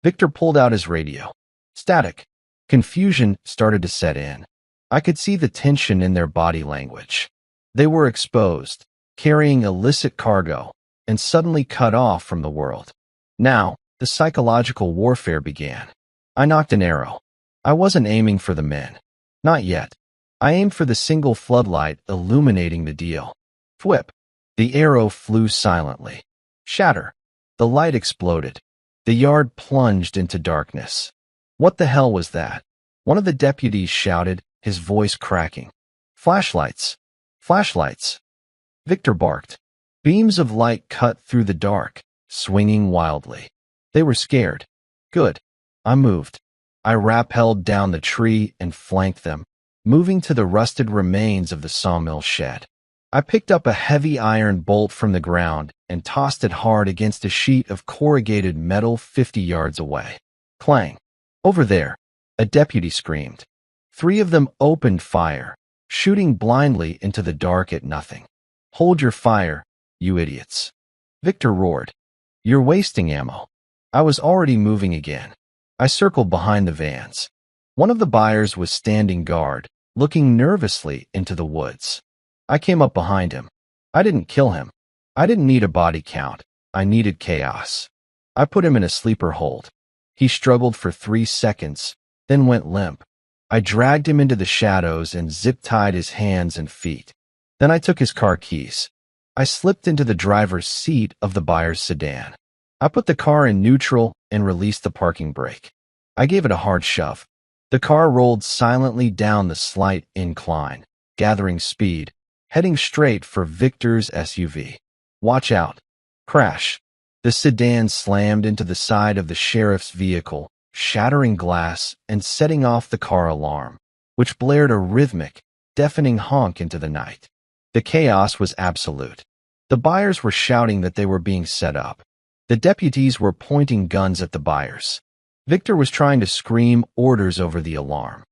Victor pulled out his radio. Static. Confusion started to set in. I could see the tension in their body language. They were exposed, carrying illicit cargo, and suddenly cut off from the world. Now, the psychological warfare began. I knocked an arrow. I wasn't aiming for the men. Not yet. I aimed for the single floodlight illuminating the deal. Thwip. The arrow flew silently. Shatter. The light exploded. The yard plunged into darkness. What the hell was that? One of the deputies shouted, his voice cracking. Flashlights. Flashlights. Victor barked. Beams of light cut through the dark, swinging wildly. They were scared. Good. I moved. I rappelled down the tree and flanked them, moving to the rusted remains of the sawmill shed. I picked up a heavy iron bolt from the ground and tossed it hard against a sheet of corrugated metal 50 yards away. Clang. Over there, a deputy screamed. 3 of them opened fire, shooting blindly into the dark at nothing. Hold your fire, you idiots. Victor roared. You're wasting ammo. I was already moving again. I circled behind the vans. One of the buyers was standing guard, looking nervously into the woods. I came up behind him. I didn't kill him. I didn't need a body count. I needed chaos. I put him in a sleeper hold. He struggled for 3 seconds, then went limp. I dragged him into the shadows and zip-tied his hands and feet. Then I took his car keys. I slipped into the driver's seat of the buyer's sedan. I put the car in neutral and released the parking brake. I gave it a hard shove. The car rolled silently down the slight incline, gathering speed, heading straight for Victor's SUV. Watch out. Crash. The sedan slammed into the side of the sheriff's vehicle, shattering glass and setting off the car alarm, which blared a rhythmic, deafening honk into the night. The chaos was absolute. The buyers were shouting that they were being set up. The deputies were pointing guns at the buyers. Victor was trying to scream orders over the alarm.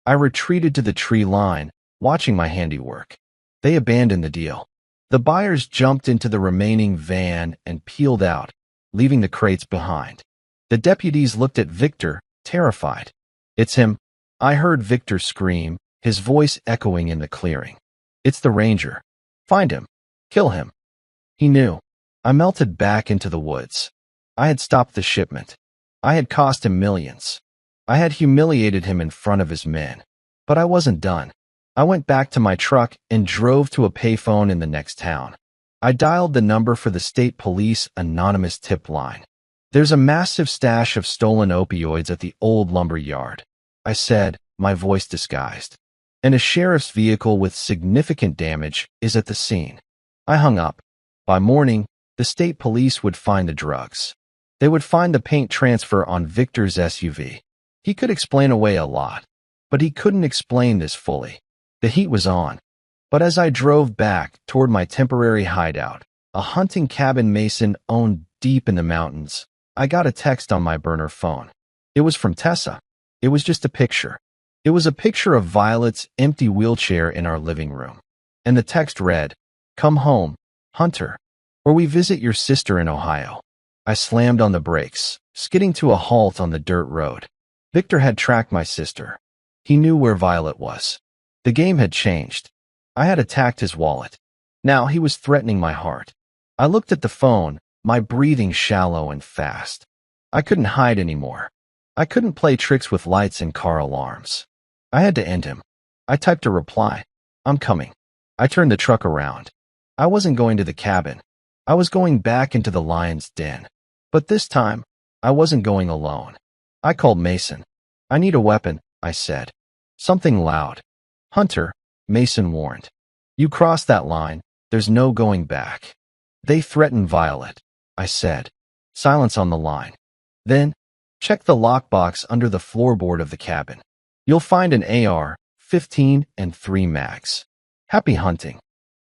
I retreated to the tree line, watching my handiwork. They abandoned the deal. The buyers jumped into the remaining van and peeled out, leaving the crates behind. The deputies looked at Victor, terrified. "It's him," I heard Victor scream, his voice echoing in the clearing. "It's the ranger. Find him. Kill him." He knew. I melted back into the woods. I had stopped the shipment. I had cost him millions. I had humiliated him in front of his men. But I wasn't done. I went back to my truck and drove to a payphone in the next town. I dialed the number for the state police anonymous tip line. "There's a massive stash of stolen opioids at the old lumber yard," I said, my voice disguised. "And a sheriff's vehicle with significant damage is at the scene." I hung up. By morning, the state police would find the drugs. They would find the paint transfer on Victor's SUV. He could explain away a lot, but he couldn't explain this fully. The heat was on. But as I drove back toward my temporary hideout, a hunting cabin Mason owned deep in the mountains, I got a text on my burner phone. It was from Tessa. It was just a picture. It was a picture of Violet's empty wheelchair in our living room. And the text read, "Come home, Hunter, or we visit your sister in Ohio." I slammed on the brakes, skidding to a halt on the dirt road. Victor had tracked my sister. He knew where Violet was. The game had changed. I had attacked his wallet. Now he was threatening my heart. I looked at the phone, my breathing shallow and fast. I couldn't hide anymore. I couldn't play tricks with lights and car alarms. I had to end him. I typed a reply. "I'm coming." I turned the truck around. I wasn't going to the cabin. I was going back into the lion's den. But this time, I wasn't going alone. I called Mason. "I need a weapon," I said. Something loud. "Hunter," Mason warned. "You crossed that line. There's no going back." "They threatened Violet," I said. Silence on the line. "Then, check the lockbox under the floorboard of the cabin. You'll find an AR-15 and 3 mags. Happy hunting."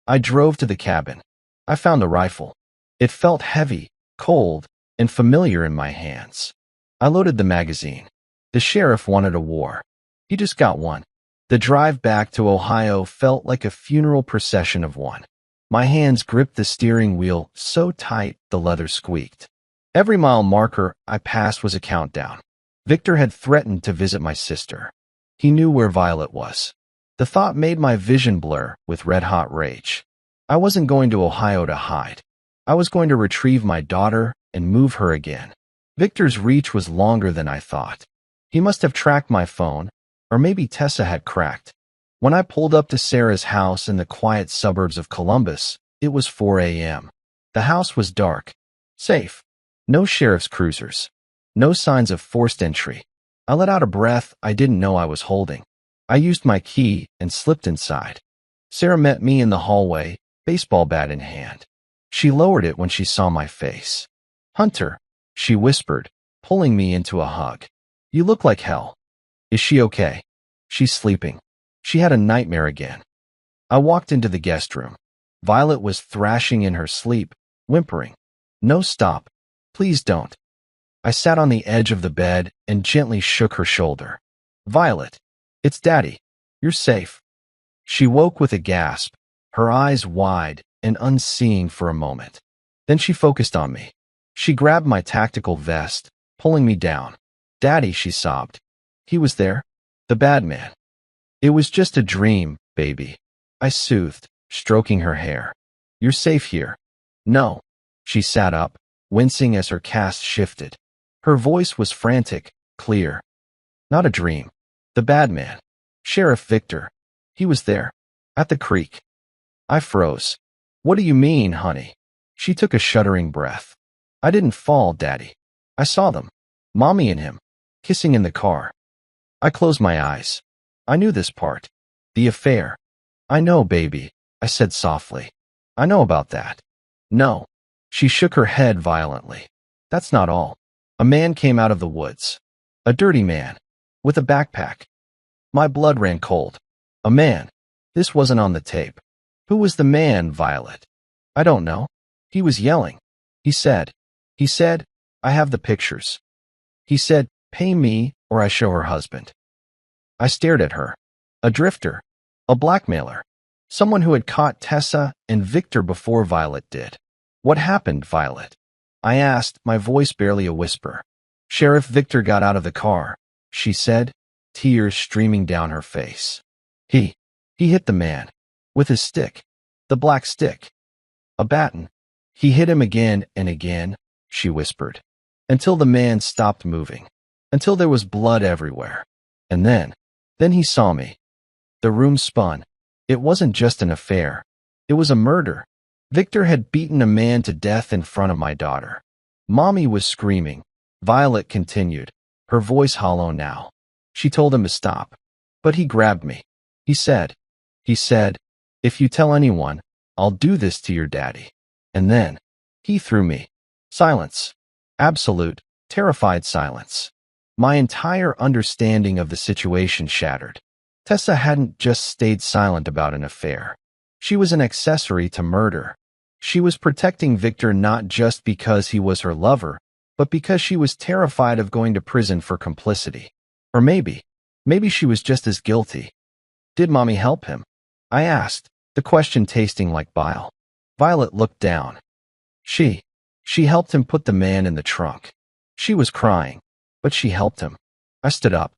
I drove to the cabin. I found the rifle. It felt heavy, cold, and familiar in my hands. I loaded the magazine. The sheriff wanted a war. He just got one. The drive back to Ohio felt like a funeral procession of one. My hands gripped the steering wheel so tight the leather squeaked. Every mile marker I passed was a countdown. Victor had threatened to visit my sister. He knew where Violet was. The thought made my vision blur with red-hot rage. I wasn't going to Ohio to hide. I was going to retrieve my daughter and move her again. Victor's reach was longer than I thought. He must have tracked my phone, or maybe Tessa had cracked. When I pulled up to Sarah's house in the quiet suburbs of Columbus, it was 4 a.m. The house was dark, safe. No sheriff's cruisers. No signs of forced entry. I let out a breath I didn't know I was holding. I used my key and slipped inside. Sarah met me in the hallway, baseball bat in hand. She lowered it when she saw my face. "Hunter," she whispered, pulling me into a hug. "You look like hell." "Is she okay?" "She's sleeping. She had a nightmare again." I walked into the guest room. Violet was thrashing in her sleep, whimpering. "No, stop. Please don't." I sat on the edge of the bed and gently shook her shoulder. "Violet, it's Daddy. You're safe." She woke with a gasp, her eyes wide and unseeing for a moment. Then she focused on me. She grabbed my tactical vest, pulling me down. "Daddy," she sobbed. "He was there. The bad man." "It was just a dream, baby," I soothed, stroking her hair. "You're safe here." "No." She sat up, wincing as her cast shifted. Her voice was frantic, clear. "Not a dream. The bad man. Sheriff Victor. He was there. At the creek." I froze. "What do you mean, honey?" She took a shuddering breath. "I didn't fall, Daddy. I saw them. Mommy and him. Kissing in the car." I closed my eyes. I knew this part. The affair. I know, baby, I said softly. I know about that. No. She shook her head violently. That's not all. A man came out of the woods. A dirty man. With a backpack. My blood ran cold. A man. This wasn't on the tape. Who was the man, Violet? I don't know. He was yelling. He said, I have the pictures. He said, pay me or I show her husband. I stared at her. A drifter. A blackmailer. Someone who had caught Tessa and Victor before Violet did. What happened, Violet? I asked, my voice barely a whisper. Sheriff Victor got out of the car, she said, tears streaming down her face. He hit the man. With his stick. The black stick. A baton. He hit him again and again, she whispered. Until the man stopped moving. Until there was blood everywhere. And then he saw me. The room spun. It wasn't just an affair. It was a murder. Victor had beaten a man to death in front of my daughter. Mommy was screaming. Violet continued, her voice hollow now. She told him to stop. But he grabbed me. He said, if you tell anyone, I'll do this to your daddy. And then he threw me. Silence. Absolute, terrified silence. My entire understanding of the situation shattered. Tessa hadn't just stayed silent about an affair. She was an accessory to murder. She was protecting Victor not just because he was her lover, but because she was terrified of going to prison for complicity. Or maybe she was just as guilty. Did Mommy help him? I asked, the question tasting like bile. Violet looked down. She helped him put the man in the trunk. She was crying, but she helped him. I stood up.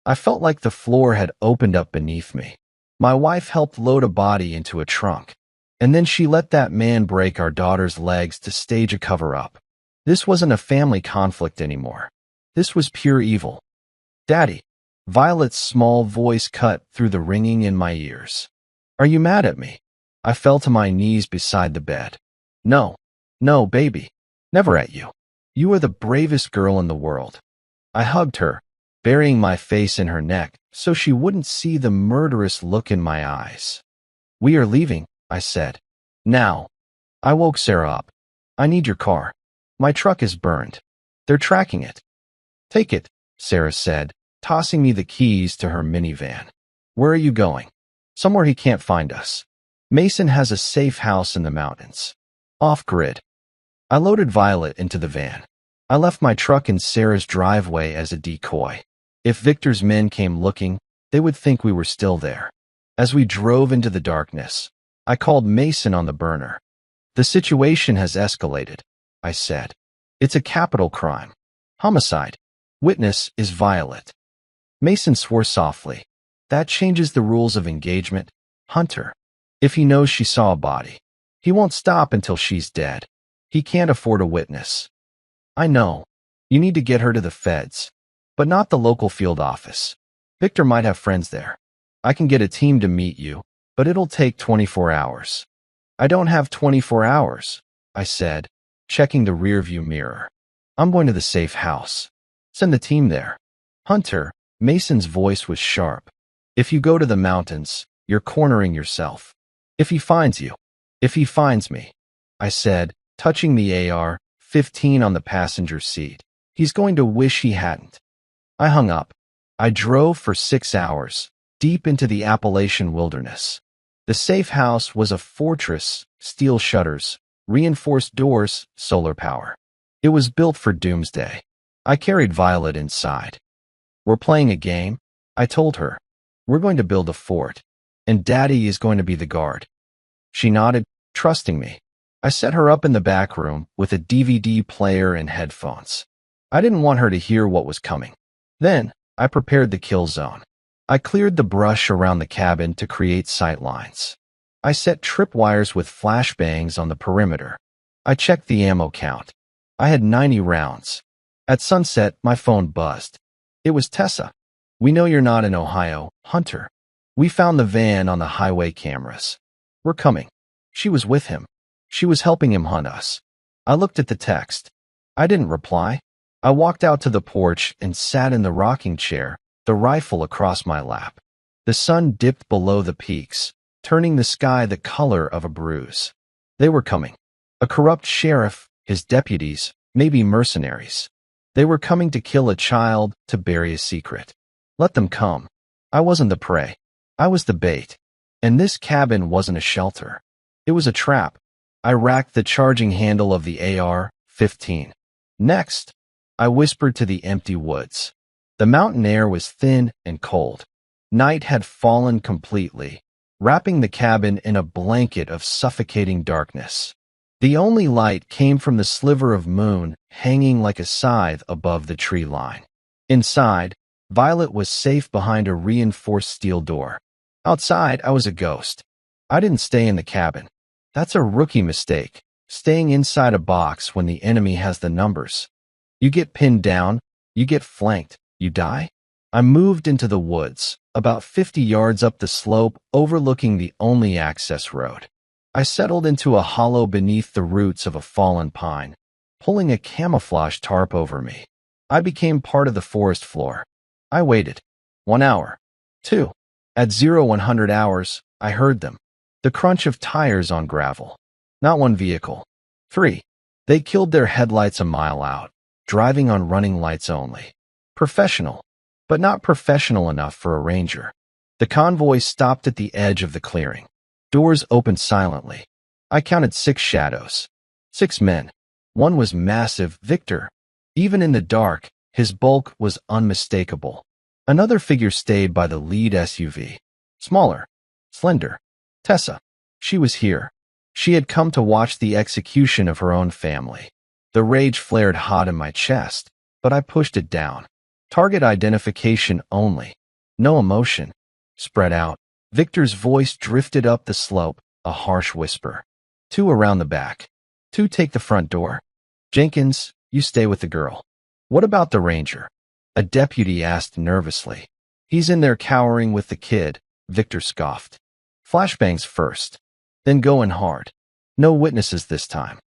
I felt like the floor had opened up beneath me. My wife helped load a body into a trunk. And then she let that man break our daughter's legs to stage a cover-up. This wasn't a family conflict anymore. This was pure evil. Daddy. Violet's small voice cut through the ringing in my ears. Are you mad at me? I fell to my knees beside the bed. No, baby. Never at you. You are the bravest girl in the world. I hugged her, burying my face in her neck so she wouldn't see the murderous look in my eyes. We are leaving, I said. Now. I woke Sarah up. I need your car. My truck is burned. They're tracking it. Take it, Sarah said, tossing me the keys to her minivan. Where are you going? Somewhere he can't find us. Mason has a safe house in the mountains. Off-grid. I loaded Violet into the van. I left my truck in Sarah's driveway as a decoy. If Victor's men came looking, they would think we were still there. As we drove into the darkness, I called Mason on the burner. The situation has escalated, I said. It's a capital crime. Homicide. Witness is Violet. Mason swore softly. That changes the rules of engagement. Hunter. If he knows she saw a body, he won't stop until she's dead. He can't afford a witness. I know. You need to get her to the feds, but not the local field office. Victor might have friends there. I can get a team to meet you, but it'll take 24 hours. I don't have 24 hours, I said, checking the rearview mirror. I'm going to the safe house. Send the team there. Hunter, Mason's voice was sharp. If you go to the mountains, you're cornering yourself. If he finds you. If he finds me, I said, touching the AR-15 on the passenger seat. He's going to wish he hadn't. I hung up. I drove for 6 hours, deep into the Appalachian wilderness. The safe house was a fortress, steel shutters, reinforced doors, solar power. It was built for doomsday. I carried Violet inside. We're playing a game, I told her. We're going to build a fort, and Daddy is going to be the guard. She nodded, trusting me. I set her up in the back room with a DVD player and headphones. I didn't want her to hear what was coming. Then, I prepared the kill zone. I cleared the brush around the cabin to create sight lines. I set tripwires with flashbangs on the perimeter. I checked the ammo count. I had 90 rounds. At sunset, my phone buzzed. It was Tessa. We know you're not in Ohio, Hunter. We found the van on the highway cameras. We're coming. She was with him. She was helping him hunt us. I looked at the text. I didn't reply. I walked out to the porch and sat in the rocking chair, the rifle across my lap. The sun dipped below the peaks, turning the sky the color of a bruise. They were coming. A corrupt sheriff, his deputies, maybe mercenaries. They were coming to kill a child, to bury a secret. Let them come. I wasn't the prey. I was the bait. And this cabin wasn't a shelter. It was a trap. I racked the charging handle of the AR-15. Next, I whispered to the empty woods. The mountain air was thin and cold. Night had fallen completely, wrapping the cabin in a blanket of suffocating darkness. The only light came from the sliver of moon hanging like a scythe above the tree line. Inside, Violet was safe behind a reinforced steel door. Outside, I was a ghost. I didn't stay in the cabin. That's a rookie mistake, staying inside a box when the enemy has the numbers. You get pinned down, you get flanked, you die. I moved into the woods, about 50 yards up the slope overlooking the only access road. I settled into a hollow beneath the roots of a fallen pine, pulling a camouflage tarp over me. I became part of the forest floor. I waited. 1 hour. 2. At 0100 hours, I heard them. The crunch of tires on gravel. Not one vehicle. 3. They killed their headlights a mile out, driving on running lights only. Professional, but not professional enough for a ranger. The convoy stopped at the edge of the clearing. Doors opened silently. I counted 6 shadows. 6 men. One was massive, Victor. Even in the dark, his bulk was unmistakable. Another figure stayed by the lead SUV. Smaller. Slender. Tessa. She was here. She had come to watch the execution of her own family. The rage flared hot in my chest, but I pushed it down. Target identification only. No emotion. Spread out. Victor's voice drifted up the slope, a harsh whisper. 2 around the back. 2 take the front door. Jenkins, you stay with the girl. What about the ranger? A deputy asked nervously. He's in there cowering with the kid, Victor scoffed. Flashbangs first. Then go in hard. No witnesses this time.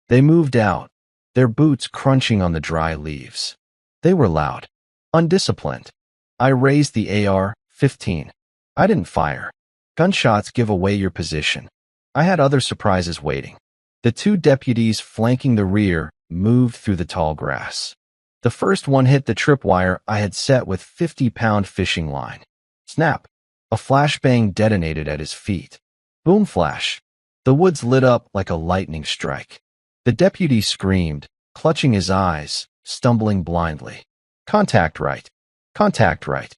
They moved out, their boots crunching on the dry leaves. They were loud. Undisciplined. I raised the AR-15. I didn't fire. Gunshots give away your position. I had other surprises waiting. The 2 deputies flanking the rear moved through the tall grass. The first one hit the tripwire I had set with 50-pound fishing line. Snap. A flashbang detonated at his feet. Boom flash. The woods lit up like a lightning strike. The deputy screamed, clutching his eyes, stumbling blindly. Contact right. Contact right.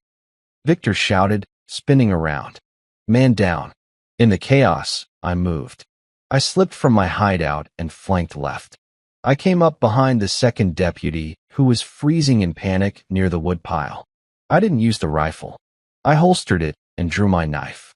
Victor shouted, spinning around. Man down. In the chaos, I moved. I slipped from my hideout and flanked left. I came up behind the second deputy, who was freezing in panic near the woodpile. I didn't use the rifle. I holstered it and drew my knife.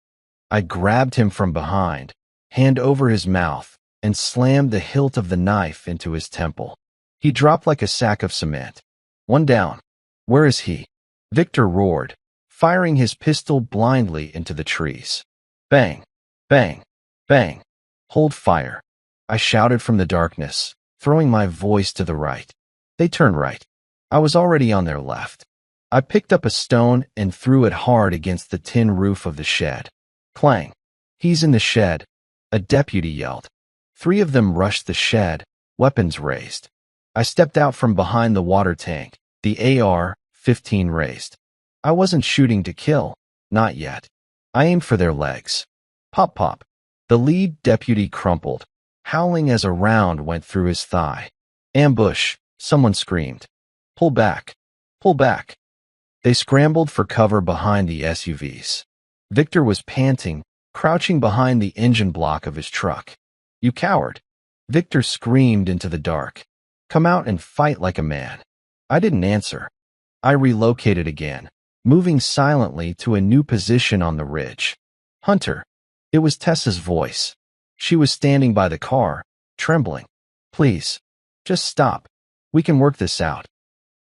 I grabbed him from behind, hand over his mouth, and slammed the hilt of the knife into his temple. He dropped like a sack of cement. 1 down. Where is he? Victor roared, firing his pistol blindly into the trees. Bang, bang, bang. Hold fire. I shouted from the darkness, throwing my voice to the right. They turned right. I was already on their left. I picked up a stone and threw it hard against the tin roof of the shed. Clang. He's in the shed, a deputy yelled. 3 of them rushed the shed, weapons raised. I stepped out from behind the water tank, the AR-15 raised. I wasn't shooting to kill, not yet. I aimed for their legs. Pop pop. The lead deputy crumpled, howling as a round went through his thigh. Ambush, someone screamed. Pull back. Pull back. They scrambled for cover behind the SUVs. Victor was panting, crouching behind the engine block of his truck. You coward. Victor screamed into the dark. Come out and fight like a man. I didn't answer. I relocated again, moving silently to a new position on the ridge. Hunter. It was Tessa's voice. She was standing by the car, trembling. Please, just stop. We can work this out.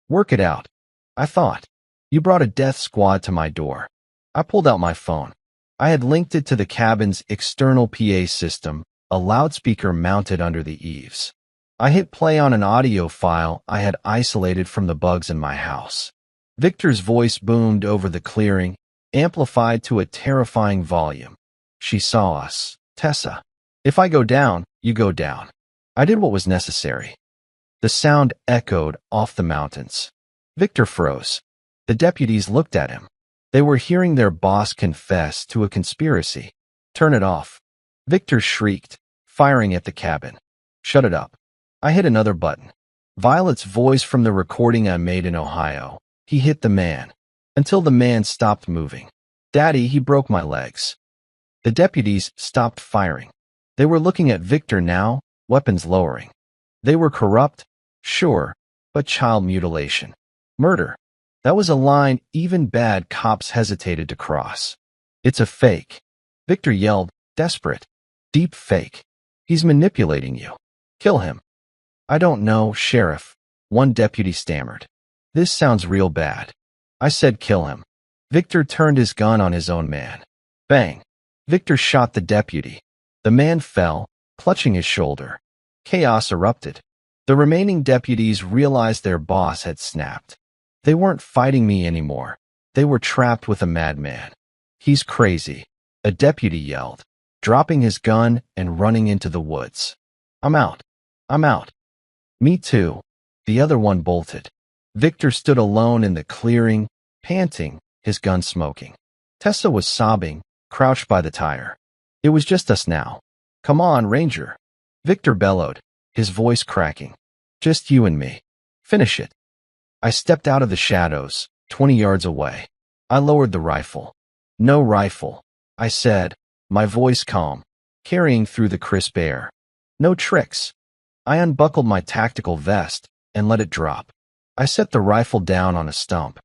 Work it out. I thought. You brought a death squad to my door. I pulled out my phone. I had linked it to the cabin's external PA system, a loudspeaker mounted under the eaves. I hit play on an audio file I had isolated from the bugs in my house. Victor's voice boomed over the clearing, amplified to a terrifying volume. She saw us. Tessa. If I go down, you go down. I did what was necessary. The sound echoed off the mountains. Victor froze. The deputies looked at him. They were hearing their boss confess to a conspiracy. Turn it off. Victor shrieked, firing at the cabin. Shut it up. I hit another button. Violet's voice from the recording I made in Ohio. He hit the man. Until the man stopped moving. Daddy, he broke my legs. The deputies stopped firing. They were looking at Victor now, weapons lowering. They were corrupt, sure, but child mutilation. Murder. That was a line even bad cops hesitated to cross. It's a fake. Victor yelled, desperate. Deep fake. He's manipulating you. Kill him. I don't know, Sheriff. One deputy stammered. This sounds real bad. I said kill him. Victor turned his gun on his own man. Bang. Victor shot the deputy. The man fell, clutching his shoulder. Chaos erupted. The remaining deputies realized their boss had snapped. They weren't fighting me anymore. They were trapped with a madman. He's crazy, a deputy yelled, dropping his gun and running into the woods. I'm out. I'm out. Me too. The other one bolted. Victor stood alone in the clearing, panting, his gun smoking. Tessa was sobbing, crouched by the tire. It was just us now. Come on, Ranger. Victor bellowed, his voice cracking. Just you and me. Finish it. I stepped out of the shadows, 20 yards away. I lowered the rifle. No rifle, I said, my voice calm, carrying through the crisp air. No tricks. I unbuckled my tactical vest and let it drop. I set the rifle down on a stump.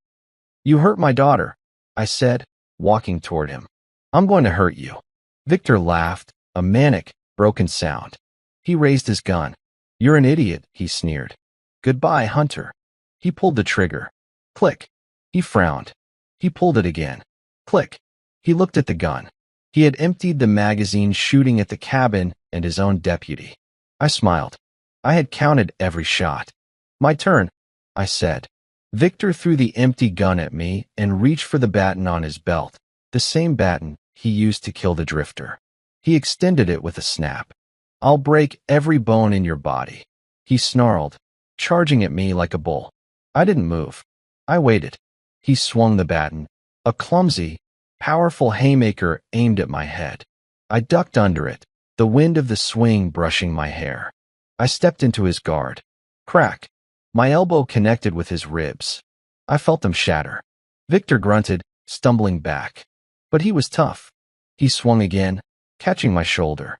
You hurt my daughter, I said, walking toward him. I'm going to hurt you. Victor laughed, a manic, broken sound. He raised his gun. You're an idiot, he sneered. Goodbye, Hunter. He pulled the trigger. Click. He frowned. He pulled it again. Click. He looked at the gun. He had emptied the magazine, shooting at the cabin and his own deputy. I smiled. I had counted every shot. My turn, I said. Victor threw the empty gun at me and reached for the baton on his belt, the same baton he used to kill the drifter. He extended it with a snap. I'll break every bone in your body. He snarled, charging at me like a bull. I didn't move. I waited. He swung the baton, a clumsy, powerful haymaker aimed at my head. I ducked under it, the wind of the swing brushing my hair. I stepped into his guard. Crack. My elbow connected with his ribs. I felt them shatter. Victor grunted, stumbling back. But he was tough. He swung again, catching my shoulder.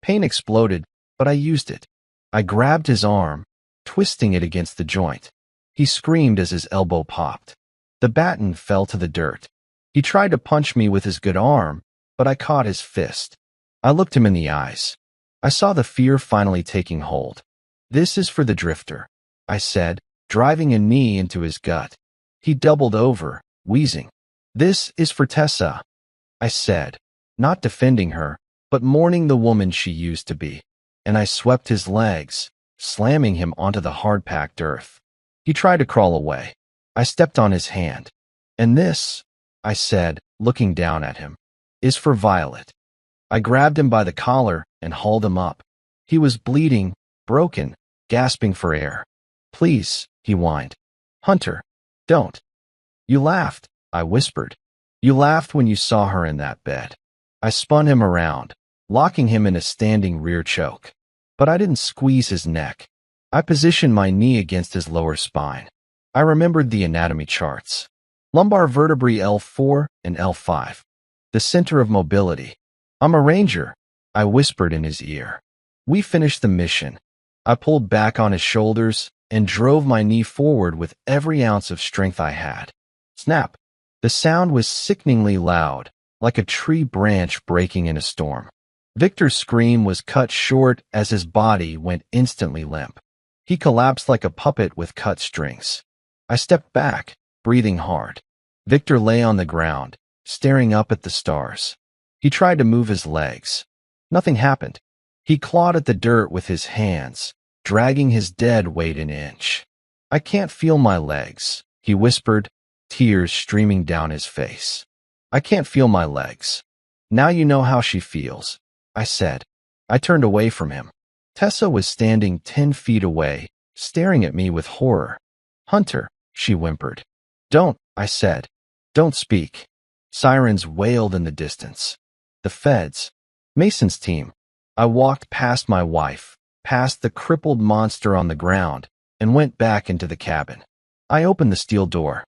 Pain exploded, but I used it. I grabbed his arm, twisting it against the joint. He screamed as his elbow popped. The baton fell to the dirt. He tried to punch me with his good arm, but I caught his fist. I looked him in the eyes. I saw the fear finally taking hold. This is for the drifter, I said, driving a knee into his gut. He doubled over, wheezing. This is for Tessa, I said, not defending her, but mourning the woman she used to be. And I swept his legs, slamming him onto the hard-packed earth. He tried to crawl away. I stepped on his hand. And this, I said, looking down at him, is for Violet. I grabbed him by the collar and hauled him up. He was bleeding, broken, gasping for air. Please, he whined. Hunter, don't. You laughed, I whispered. You laughed when you saw her in that bed. I spun him around, locking him in a standing rear choke. But I didn't squeeze his neck. I positioned my knee against his lower spine. I remembered the anatomy charts. Lumbar vertebrae L4 and L5. The center of mobility. I'm a ranger, I whispered in his ear. We finished the mission. I pulled back on his shoulders and drove my knee forward with every ounce of strength I had. Snap. The sound was sickeningly loud, like a tree branch breaking in a storm. Victor's scream was cut short as his body went instantly limp. He collapsed like a puppet with cut strings. I stepped back, breathing hard. Victor lay on the ground, staring up at the stars. He tried to move his legs. Nothing happened. He clawed at the dirt with his hands, dragging his dead weight an inch. I can't feel my legs, he whispered, tears streaming down his face. I can't feel my legs. Now you know how she feels, I said. I turned away from him. Tessa was standing 10 feet away, staring at me with horror. Hunter, she whimpered. Don't, I said. Don't speak. Sirens wailed in the distance. The feds. Mason's team. I walked past my wife, past the crippled monster on the ground, and went back into the cabin. I opened the steel door.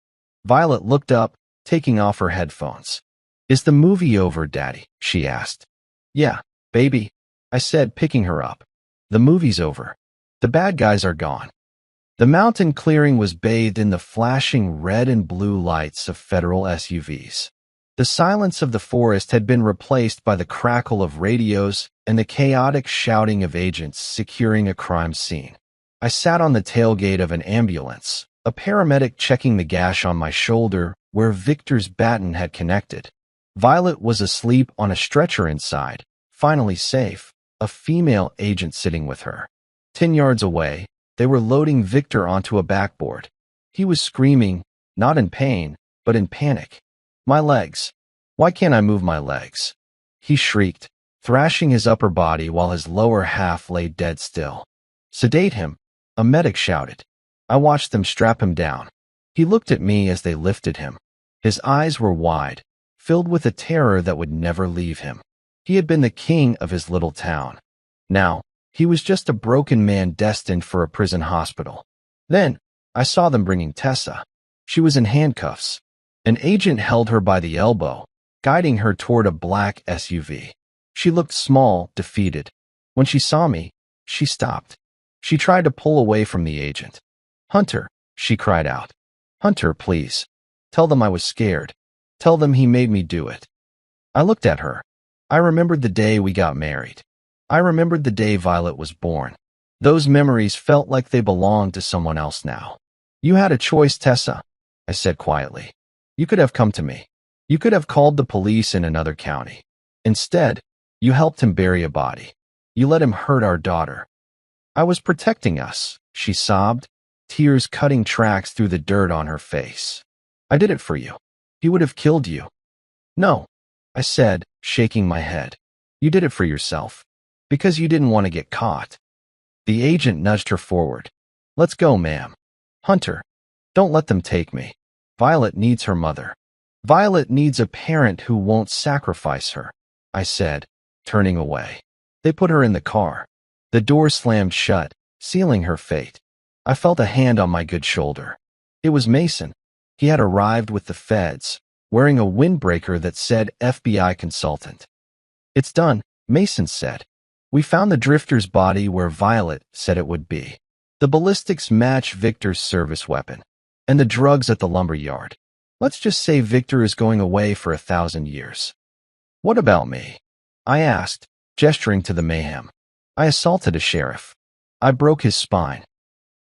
Violet looked up, taking off her headphones. Is the movie over, Daddy? She asked. Yeah, baby, I said, picking her up. The movie's over. The bad guys are gone. The mountain clearing was bathed in the flashing red and blue lights of federal SUVs. The silence of the forest had been replaced by the crackle of radios and the chaotic shouting of agents securing a crime scene. I sat on the tailgate of an ambulance, a paramedic checking the gash on my shoulder where Victor's baton had connected. Violet was asleep on a stretcher inside, finally safe, a female agent sitting with her. 10 yards away, they were loading Victor onto a backboard. He was screaming, not in pain, but in panic. My legs. Why can't I move my legs? He shrieked, thrashing his upper body while his lower half lay dead still. Sedate him, a medic shouted. I watched them strap him down. He looked at me as they lifted him. His eyes were wide, filled with a terror that would never leave him. He had been the king of his little town. Now, he was just a broken man destined for a prison hospital. Then, I saw them bringing Tessa. She was in handcuffs. An agent held her by the elbow, guiding her toward a black SUV. She looked small, defeated. When she saw me, she stopped. She tried to pull away from the agent. Hunter, she cried out. Hunter, please. Tell them I was scared. Tell them he made me do it. I looked at her. I remembered the day we got married. I remembered the day Violet was born. Those memories felt like they belonged to someone else now. You had a choice, Tessa, I said quietly. You could have come to me. You could have called the police in another county. Instead, you helped him bury a body. You let him hurt our daughter. I was protecting us, she sobbed, tears cutting tracks through the dirt on her face. I did it for you. He would have killed you. No, I said, shaking my head. You did it for yourself. Because you didn't want to get caught. The agent nudged her forward. Let's go, ma'am. Hunter, don't let them take me. Violet needs her mother. Violet needs a parent who won't sacrifice her, I said, turning away. They put her in the car. The door slammed shut, sealing her fate. I felt a hand on my good shoulder. It was Mason. He had arrived with the feds, wearing a windbreaker that said FBI consultant. It's done, Mason said. We found the drifter's body where Violet said it would be. The ballistics match Victor's service weapon. And the drugs at the lumber yard. Let's just say Victor is going away for 1,000 years. What about me? I asked, gesturing to the mayhem. I assaulted a sheriff. I broke his spine.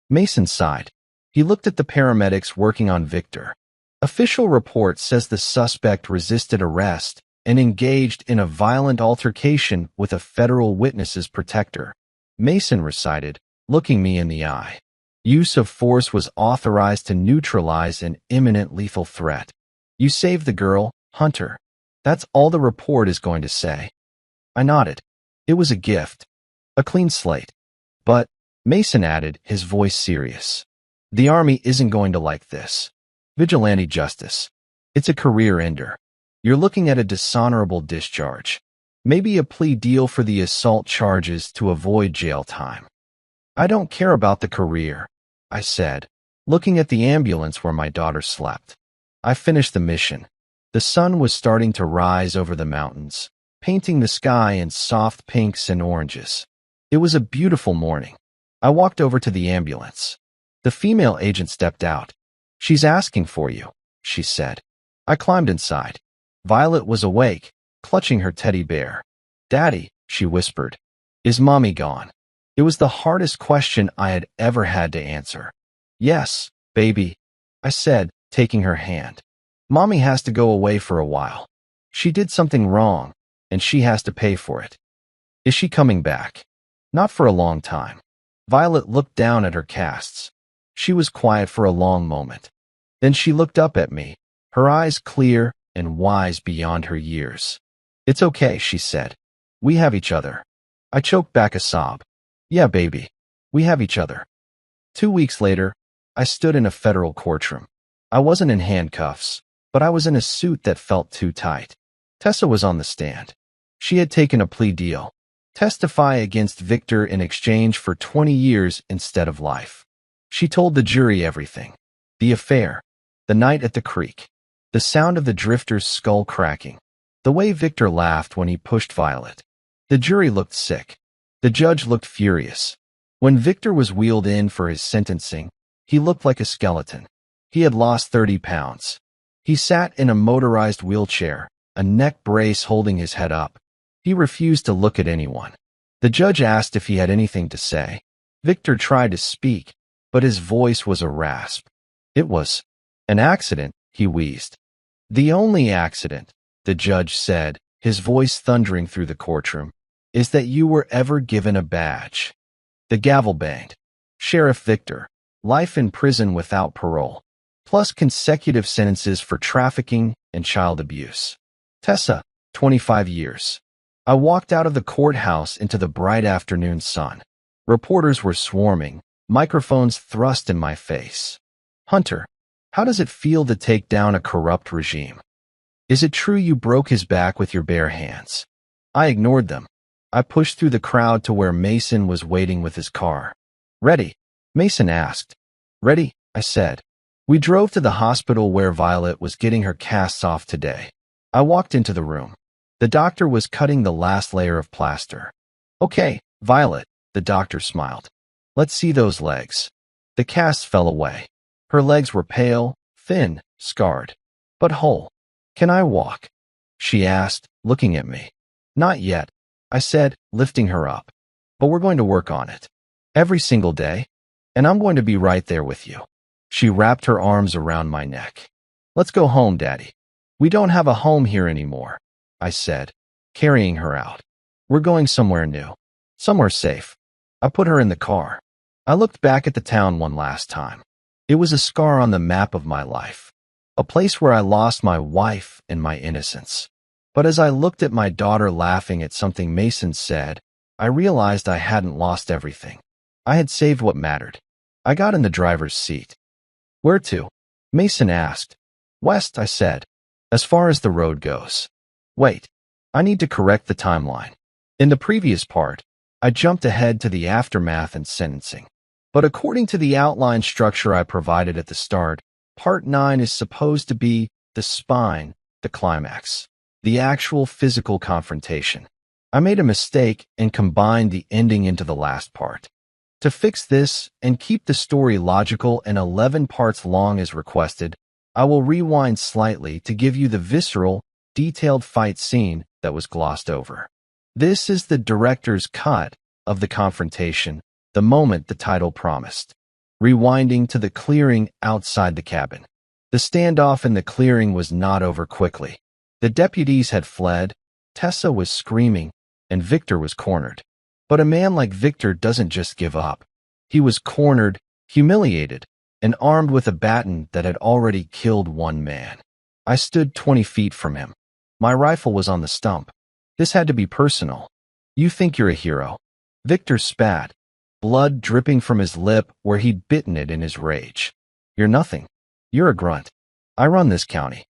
Mason sighed. He looked at the paramedics working on Victor. Official report says the suspect resisted arrest and engaged in a violent altercation with a federal witness's protector. Mason recited, looking me in the eye. Use of force was authorized to neutralize an imminent lethal threat. You saved the girl, Hunter. That's all the report is going to say. I nodded. It was a gift. A clean slate. But, Mason added, his voice serious. The Army isn't going to like this. Vigilante justice. It's a career ender. You're looking at a dishonorable discharge. Maybe a plea deal for the assault charges to avoid jail time. I don't care about the career, I said, looking at the ambulance where my daughter slept. I finished the mission. The sun was starting to rise over the mountains, painting the sky in soft pinks and oranges. It was a beautiful morning. I walked over to the ambulance. The female agent stepped out. She's asking for you, she said. I climbed inside. Violet was awake, clutching her teddy bear. Daddy, she whispered. Is Mommy gone? It was the hardest question I had ever had to answer. Yes, baby, I said, taking her hand. Mommy has to go away for a while. She did something wrong, and she has to pay for it. Is she coming back? Not for a long time. Violet looked down at her casts. She was quiet for a long moment. Then she looked up at me, her eyes clear and wise beyond her years. "It's okay," she said. "We have each other." I choked back a sob. "Yeah, baby. We have each other." 2 weeks later, I stood in a federal courtroom. I wasn't in handcuffs, but I was in a suit that felt too tight. Tessa was on the stand. She had taken a plea deal. Testify against Victor in exchange for 20 years instead of life. She told the jury everything. The affair, the night at the creek, the sound of the drifter's skull cracking, the way Victor laughed when he pushed Violet. The jury looked sick. The judge looked furious. When Victor was wheeled in for his sentencing, he looked like a skeleton. He had lost 30 pounds. He sat in a motorized wheelchair, a neck brace holding his head up. He refused to look at anyone. The judge asked if he had anything to say. Victor tried to speak, but his voice was a rasp. "It was an accident," he wheezed. "The only accident," the judge said, his voice thundering through the courtroom, "is that you were ever given a badge." The gavel banged. Sheriff Victor, life in prison without parole, plus consecutive sentences for trafficking and child abuse. Tessa, 25 years. I walked out of the courthouse into the bright afternoon sun. Reporters were swarming, microphones thrust in my face. "Hunter, how does it feel to take down a corrupt regime? Is it true you broke his back with your bare hands?" I ignored them. I pushed through the crowd to where Mason was waiting with his car. "Ready?" Mason asked. "Ready," I said. We drove to the hospital where Violet was getting her casts off today. I walked into the room. The doctor was cutting the last layer of plaster. "Okay, Violet," the doctor smiled. "Let's see those legs." The casts fell away. Her legs were pale, thin, scarred, but whole. "Can I walk?" she asked, looking at me. "Not yet," I said, lifting her up. "But we're going to work on it. Every single day. And I'm going to be right there with you." She wrapped her arms around my neck. "Let's go home, Daddy." "We don't have a home here anymore," I said, carrying her out. "We're going somewhere new. Somewhere safe." I put her in the car. I looked back at the town one last time. It was a scar on the map of my life. A place where I lost my wife and my innocence. But as I looked at my daughter laughing at something Mason said, I realized I hadn't lost everything. I had saved what mattered. I got in the driver's seat. "Where to?" Mason asked. "West," I said. "As far as the road goes." Wait, I need to correct the timeline. In the previous part, I jumped ahead to the aftermath and sentencing. But according to the outline structure I provided at the start, Part 9 is supposed to be the spine, the climax, the actual physical confrontation. I made a mistake and combined the ending into the last part. To fix this and keep the story logical and 11 parts long as requested, I will rewind slightly to give you the visceral, detailed fight scene that was glossed over. This is the director's cut of the confrontation, the moment the title promised. Rewinding to the clearing outside the cabin. The standoff in the clearing was not over quickly. The deputies had fled, Tessa was screaming, and Victor was cornered. But a man like Victor doesn't just give up. He was cornered, humiliated, and armed with a baton that had already killed one man. I stood 20 feet from him. My rifle was on the stump. This had to be personal. "You think you're a hero." Victor spat, blood dripping from his lip where he'd bitten it in his rage. "You're nothing. You're a grunt. I run this county."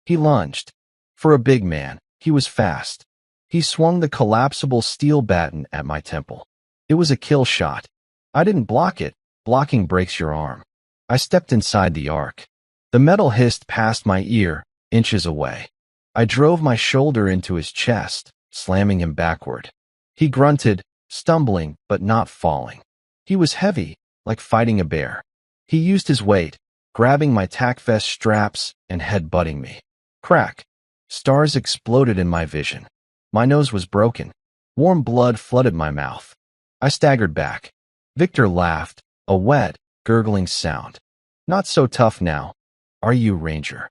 He lunged. For a big man, he was fast. He swung the collapsible steel baton at my temple. It was a kill shot. I didn't block it. Blocking breaks your arm. I stepped inside the arc. The metal hissed past my ear, inches away. I drove my shoulder into his chest, slamming him backward. He grunted, stumbling but not falling. He was heavy, like fighting a bear. He used his weight, grabbing my tack vest straps and head-butting me. Crack. Stars exploded in my vision. My nose was broken. Warm blood flooded my mouth. I staggered back. Victor laughed, a wet, gurgling sound. "Not so tough now, are you, Ranger?"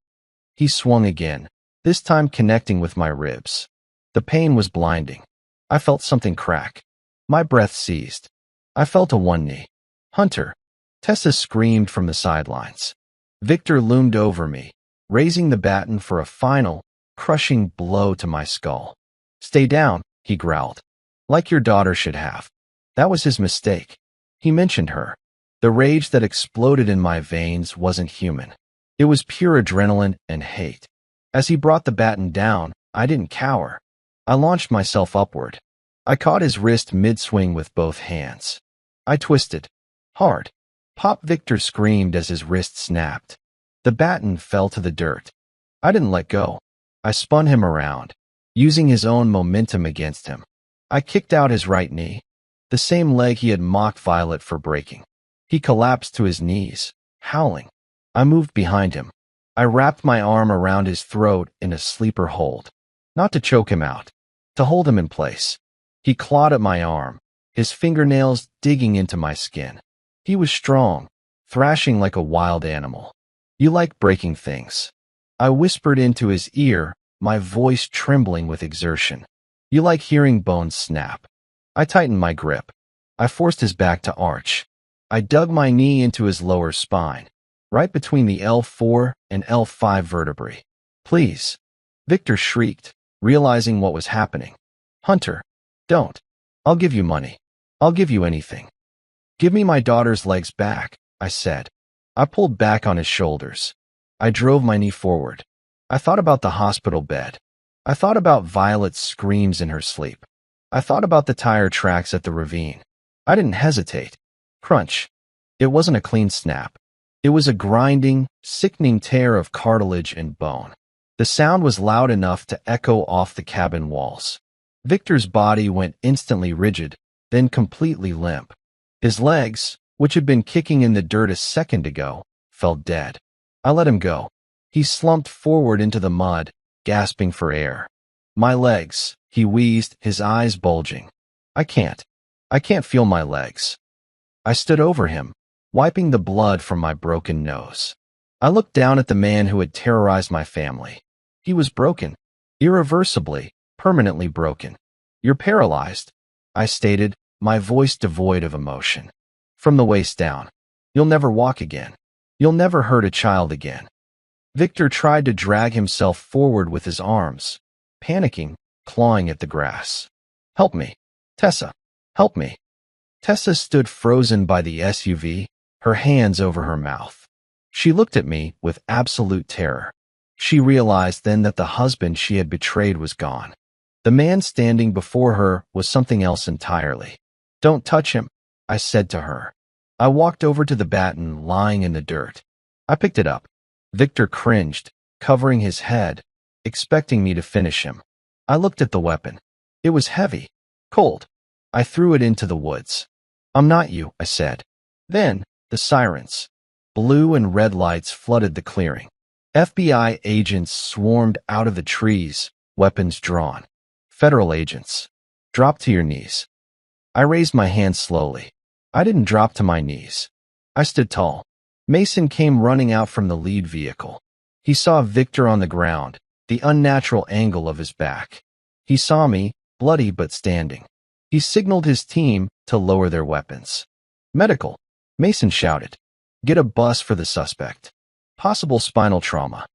He swung again, this time connecting with my ribs. The pain was blinding. I felt something crack. My breath seized. I fell to one knee. "Hunter!" Tessa screamed from the sidelines. Victor loomed over me, raising the baton for a final, crushing blow to my skull. "Stay down," he growled. "Like your daughter should have." That was his mistake. He mentioned her. The rage that exploded in my veins wasn't human. It was pure adrenaline and hate. As he brought the baton down, I didn't cower. I launched myself upward. I caught his wrist mid-swing with both hands. I twisted. Hard. Pop! Victor screamed as his wrist snapped. The baton fell to the dirt. I didn't let go. I spun him around, using his own momentum against him. I kicked out his right knee, the same leg he had mocked Violet for breaking. He collapsed to his knees, howling. I moved behind him. I wrapped my arm around his throat in a sleeper hold. Not to choke him out, to hold him in place. He clawed at my arm, his fingernails digging into my skin. He was strong, thrashing like a wild animal. "You like breaking things," I whispered into his ear, my voice trembling with exertion. "You like hearing bones snap." I tightened my grip. I forced his back to arch. I dug my knee into his lower spine, right between the L4 and L5 vertebrae. "Please," Victor shrieked, realizing what was happening. "Hunter, don't. I'll give you money. I'll give you anything." "Give me my daughter's legs back," I said. I pulled back on his shoulders. I drove my knee forward. I thought about the hospital bed. I thought about Violet's screams in her sleep. I thought about the tire tracks at the ravine. I didn't hesitate. Crunch. It wasn't a clean snap. It was a grinding, sickening tear of cartilage and bone. The sound was loud enough to echo off the cabin walls. Victor's body went instantly rigid, then completely limp. His legs, which had been kicking in the dirt a second ago, fell dead. I let him go. He slumped forward into the mud, gasping for air. "My legs," he wheezed, his eyes bulging. I can't feel my legs." I stood over him, wiping the blood from my broken nose. I looked down at the man who had terrorized my family. He was broken, irreversibly, permanently broken. "You're paralyzed," I stated, my voice devoid of emotion. "From the waist down. You'll never walk again. You'll never hurt a child again." Victor tried to drag himself forward with his arms, panicking, clawing at the grass. "Help me. Tessa, help me." Tessa stood frozen by the SUV, her hands over her mouth. She looked at me with absolute terror. She realized then that the husband she had betrayed was gone. The man standing before her was something else entirely. "Don't touch him," I said to her. I walked over to the baton lying in the dirt. I picked it up. Victor cringed, covering his head, expecting me to finish him. I looked at the weapon. It was heavy, cold. I threw it into the woods. "I'm not you," I said. Then, the sirens. Blue and red lights flooded the clearing. FBI agents swarmed out of the trees, weapons drawn. Federal agents. "Drop to your knees." I raised my hand slowly. I didn't drop to my knees. I stood tall. Mason came running out from the lead vehicle. He saw Victor on the ground, the unnatural angle of his back. He saw me, bloody but standing. He signaled his team to lower their weapons. "Medical," Mason shouted. "Get a bus for the suspect. Possible spinal trauma."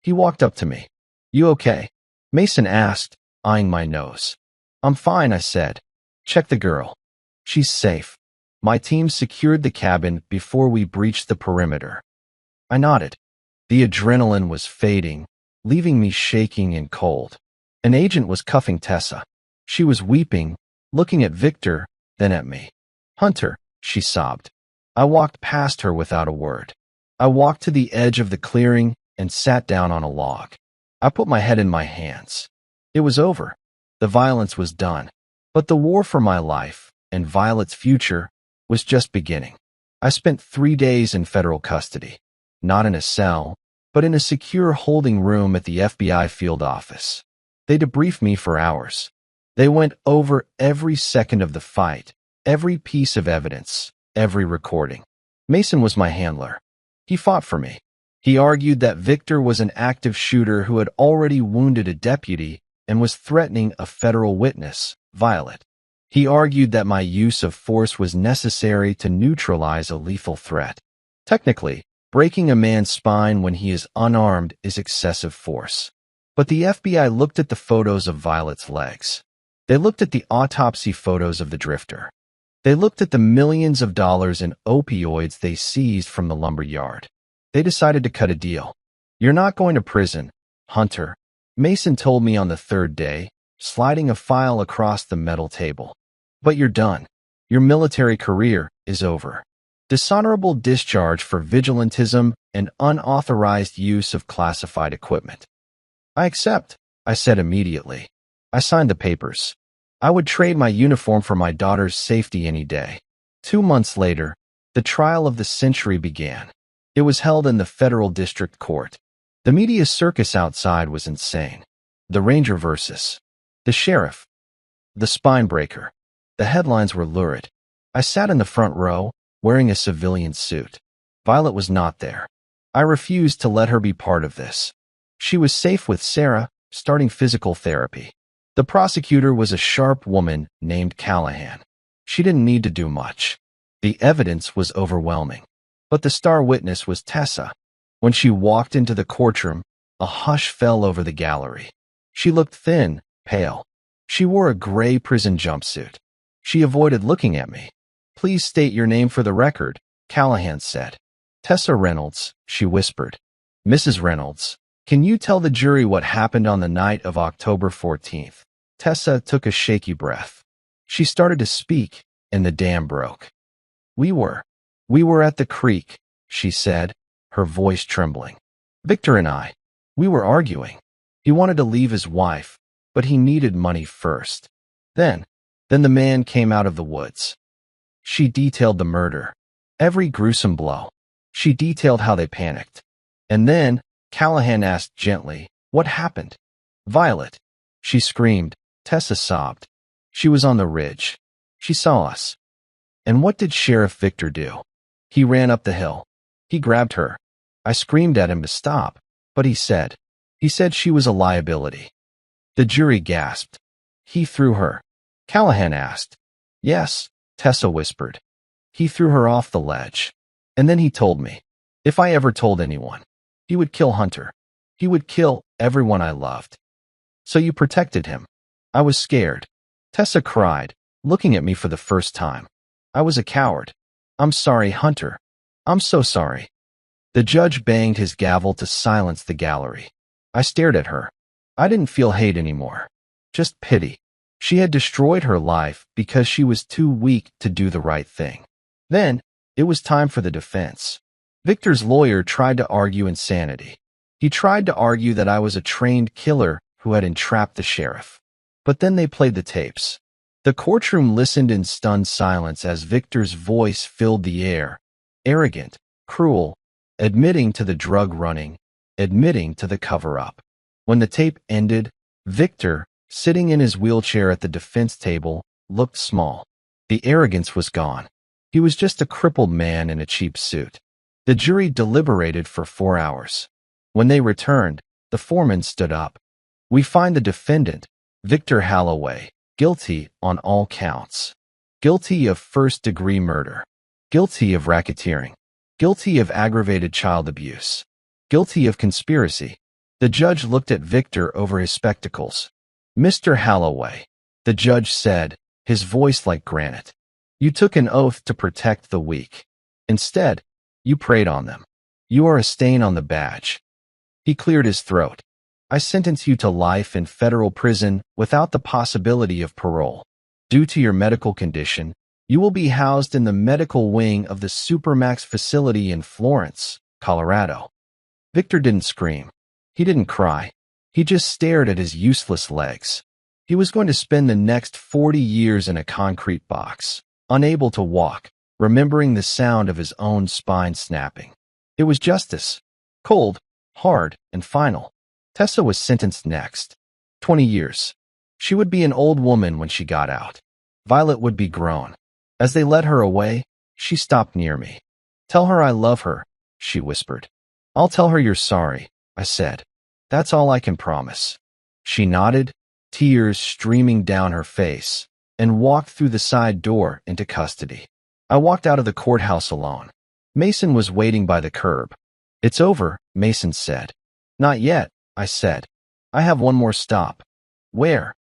He walked up to me. "You okay?" Mason asked, eyeing my nose. "I'm fine," I said. "Check the girl. She's safe." My team secured the cabin before we breached the perimeter. I nodded. The adrenaline was fading, leaving me shaking and cold. An agent was cuffing Tessa. She was weeping, looking at Victor, then at me. "Hunter," she sobbed. I walked past her without a word. I walked to the edge of the clearing and sat down on a log. I put my head in my hands. It was over. The violence was done. But the war for my life, and Violet's future, was just beginning. I spent 3 days in federal custody, not in a cell, but in a secure holding room at the FBI field office. They debriefed me for hours. They went over every second of the fight, every piece of evidence, every recording. Mason was my handler. He fought for me. He argued that Victor was an active shooter who had already wounded a deputy and was threatening a federal witness, Violet. He argued that my use of force was necessary to neutralize a lethal threat. Technically, Breaking a man's spine when he is unarmed is excessive force. But the FBI looked at the photos of Violet's legs. They looked at the autopsy photos of the drifter. They looked at the millions of dollars in opioids they seized from the lumber yard. They decided to cut a deal. "You're not going to prison, Hunter," Mason told me on the third day, sliding a file across the metal table. "But you're done. Your military career is over. Dishonorable discharge for vigilantism and unauthorized use of classified equipment." "I accept," I said immediately. I signed the papers. I would trade my uniform for my daughter's safety any day. 2 months later, the trial of the century began. It was held in the federal district court. The media circus outside was insane. The Ranger versus the sheriff, the spine breaker. The headlines were lurid. I sat in the front row, wearing a civilian suit. Violet was not there. I refused to let her be part of this. She was safe with Sarah, starting physical therapy. The prosecutor was a sharp woman named Callahan. She didn't need to do much. The evidence was overwhelming. But the star witness was Tessa. When she walked into the courtroom, a hush fell over the gallery. She looked thin, pale. She wore a gray prison jumpsuit. She avoided looking at me. "Please state your name for the record," Callahan said. "Tessa Reynolds," she whispered. "Mrs. Reynolds, can you tell the jury what happened on the night of October 14th? Tessa took a shaky breath. She started to speak, and the dam broke. We were at the creek," she said, her voice trembling. "Victor and I, we were arguing. He wanted to leave his wife, but he needed money first. Then the man came out of the woods." She detailed the murder, every gruesome blow. She detailed how they panicked. And then Callahan asked gently, "What happened?" "Violet," she screamed. Tessa sobbed. "She was on the ridge. She saw us." "And what did Sheriff Victor do?" "He ran up the hill. He grabbed her." I screamed at him to stop, but he said she was a liability. The jury gasped. "He threw her?" Callahan asked. "Yes," Tessa whispered. "He threw her off the ledge. And then he told me, if I ever told anyone, he would kill Hunter. He would kill everyone I loved." "So you protected him?" "I was scared." Tessa cried, looking at me for the first time. "I was a coward. I'm sorry, Hunter. I'm so sorry." The judge banged his gavel to silence the gallery. I stared at her. I didn't feel hate anymore, just pity. She had destroyed her life because she was too weak to do the right thing. Then, it was time for the defense. Victor's lawyer tried to argue insanity. He tried to argue that I was a trained killer who had entrapped the sheriff. But then they played the tapes. The courtroom listened in stunned silence as Victor's voice filled the air, arrogant, cruel, admitting to the drug running, admitting to the cover-up. When the tape ended, Victor, sitting in his wheelchair at the defense table, looked small. The arrogance was gone. He was just a crippled man in a cheap suit. The jury deliberated for 4 hours. When they returned, the foreman stood up. "We find the defendant, Victor Holloway, guilty on all counts. Guilty of first-degree murder. Guilty of racketeering. Guilty of aggravated child abuse. Guilty of conspiracy." The judge looked at Victor over his spectacles. "Mr. Holloway," the judge said, his voice like granite, "you took an oath to protect the weak. Instead, you preyed on them. You are a stain on the badge." He cleared his throat. "I sentence you to life in federal prison without the possibility of parole. Due to your medical condition, you will be housed in the medical wing of the Supermax facility in Florence, Colorado." Victor didn't scream. He didn't cry. He just stared at his useless legs. He was going to spend the next 40 years in a concrete box, unable to walk, remembering the sound of his own spine snapping. It was justice. Cold, hard, and final. Tessa was sentenced next. 20 years. She would be an old woman when she got out. Violet would be grown. As they led her away, she stopped near me. "Tell her I love her," she whispered. "I'll tell her you're sorry," I said. "That's all I can promise." She nodded, tears streaming down her face, and walked through the side door into custody. I walked out of the courthouse alone. Mason was waiting by the curb. It's over, Mason said. Not yet, I said. I have one more stop. Where?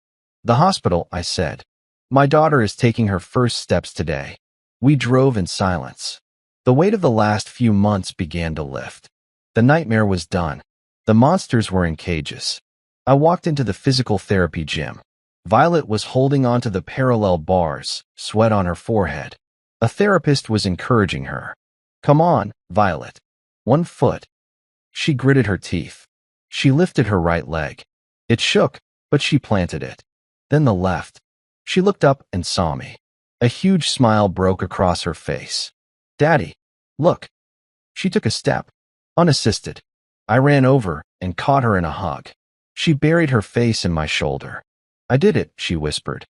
The hospital, I said. My daughter is taking her first steps today. We drove in silence. The weight of the last few months began to lift. The nightmare was done. The monsters were in cages. I walked into the physical therapy gym. Violet was holding onto the parallel bars, sweat on her forehead. A therapist was encouraging her. Come on, Violet. 1 foot. She gritted her teeth. She lifted her right leg. It shook, but she planted it. Then the left. She looked up and saw me. A huge smile broke across her face. Daddy, look. She took a step, unassisted. I ran over and caught her in a hug. She buried her face in my shoulder. I did it, she whispered.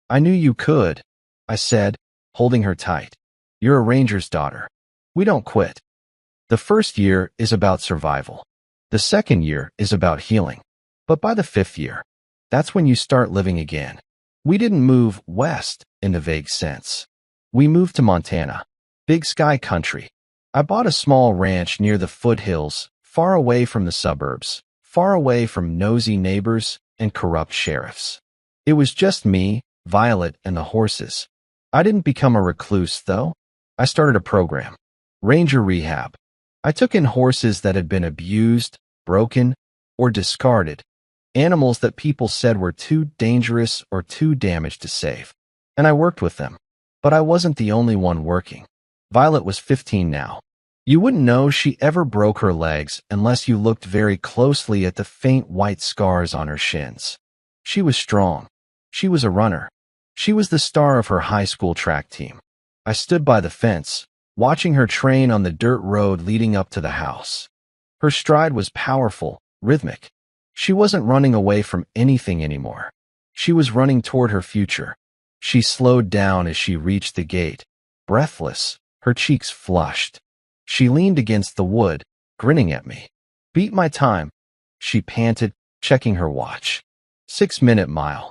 I knew you could, I said, holding her tight. You're a ranger's daughter. We don't quit. The first year is about survival. The second year is about healing. But by the 5th year, that's when you start living again. We didn't move west in the vague sense. We moved to Montana, big sky country. I bought a small ranch near the foothills, far away from the suburbs, far away from nosy neighbors and corrupt sheriffs. It was just me, Violet, and the horses. I didn't become a recluse, though. I started a program, Ranger Rehab. I took in horses that had been abused, broken, or discarded, animals that people said were too dangerous or too damaged to save. And I worked with them. But I wasn't the only one working. Violet was 15 now. You wouldn't know she ever broke her legs unless you looked very closely at the faint white scars on her shins. She was strong. She was a runner. She was the star of her high school track team. I stood by the fence, watching her train on the dirt road leading up to the house. Her stride was powerful, rhythmic. She wasn't running away from anything anymore. She was running toward her future. She slowed down as she reached the gate, breathless, her cheeks flushed. She leaned against the wood, grinning at me. Beat my time, she panted, checking her watch. 6-minute mile.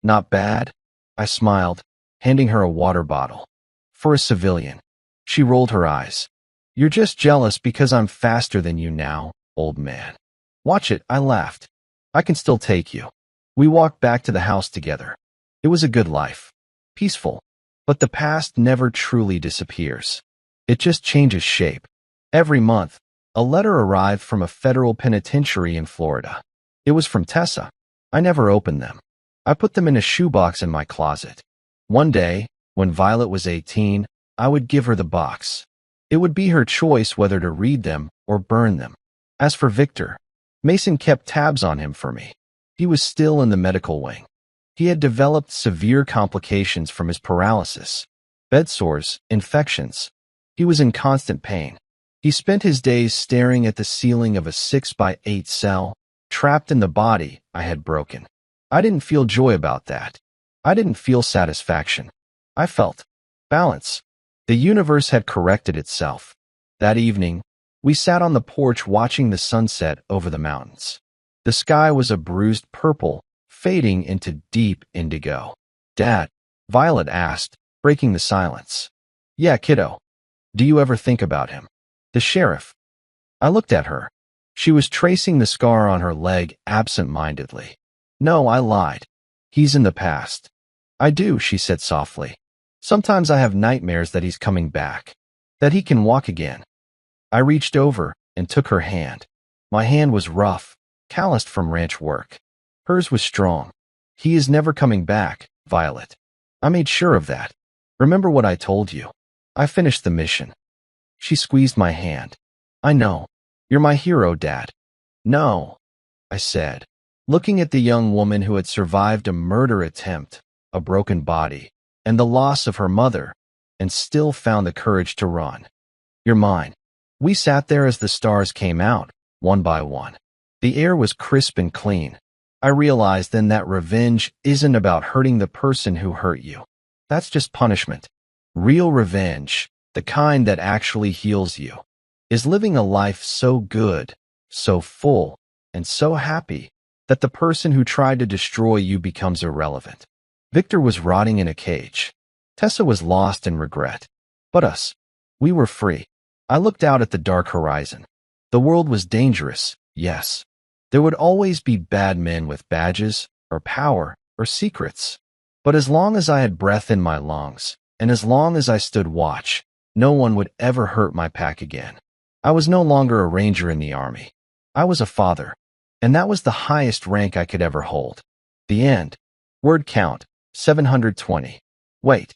Not bad, I smiled, handing her a water bottle. For a civilian. She rolled her eyes. You're just jealous because I'm faster than you now, old man. Watch it, I laughed. I can still take you. We walked back to the house together. It was a good life. Peaceful. But the past never truly disappears. It just changes shape. Every month, a letter arrived from a federal penitentiary in Florida. It was from Tessa. I never opened them. I put them in a shoebox in my closet. One day, when Violet was 18, I would give her the box. It would be her choice whether to read them or burn them. As for Victor, Mason kept tabs on him for me. He was still in the medical wing. He had developed severe complications from his paralysis, bed sores, infections. He was in constant pain. He spent his days staring at the ceiling of a 6x8 cell, trapped in the body I had broken. I didn't feel joy about that. I didn't feel satisfaction. I felt balance. The universe had corrected itself. That evening, we sat on the porch watching the sunset over the mountains. The sky was a bruised purple, fading into deep indigo. Dad, Violet asked, breaking the silence. Yeah, kiddo. Do you ever think about him? The sheriff. I looked at her. She was tracing the scar on her leg absent-mindedly. No, I lied. He's in the past. I do, she said softly. Sometimes I have nightmares that he's coming back, that he can walk again. I reached over and took her hand. My hand was rough, calloused from ranch work. Hers was strong. He is never coming back, Violet. I made sure of that. Remember what I told you. I finished the mission. She squeezed my hand. I know. You're my hero, Dad. No, I said, looking at the young woman who had survived a murder attempt, a broken body, and the loss of her mother, and still found the courage to run. You're mine. We sat there as the stars came out, one by one. The air was crisp and clean. I realized then that revenge isn't about hurting the person who hurt you. That's just punishment. Real revenge, the kind that actually heals you, is living a life so good, so full, and so happy that the person who tried to destroy you becomes irrelevant. Victor was rotting in a cage. Tessa was lost in regret. But us, we were free. I looked out at the dark horizon. The world was dangerous, yes. There would always be bad men with badges, or power, or secrets. But as long as I had breath in my lungs, and as long as I stood watch, no one would ever hurt my pack again. I was no longer a ranger in the army. I was a father, and that was the highest rank I could ever hold. The end. Word count, 720. Wait,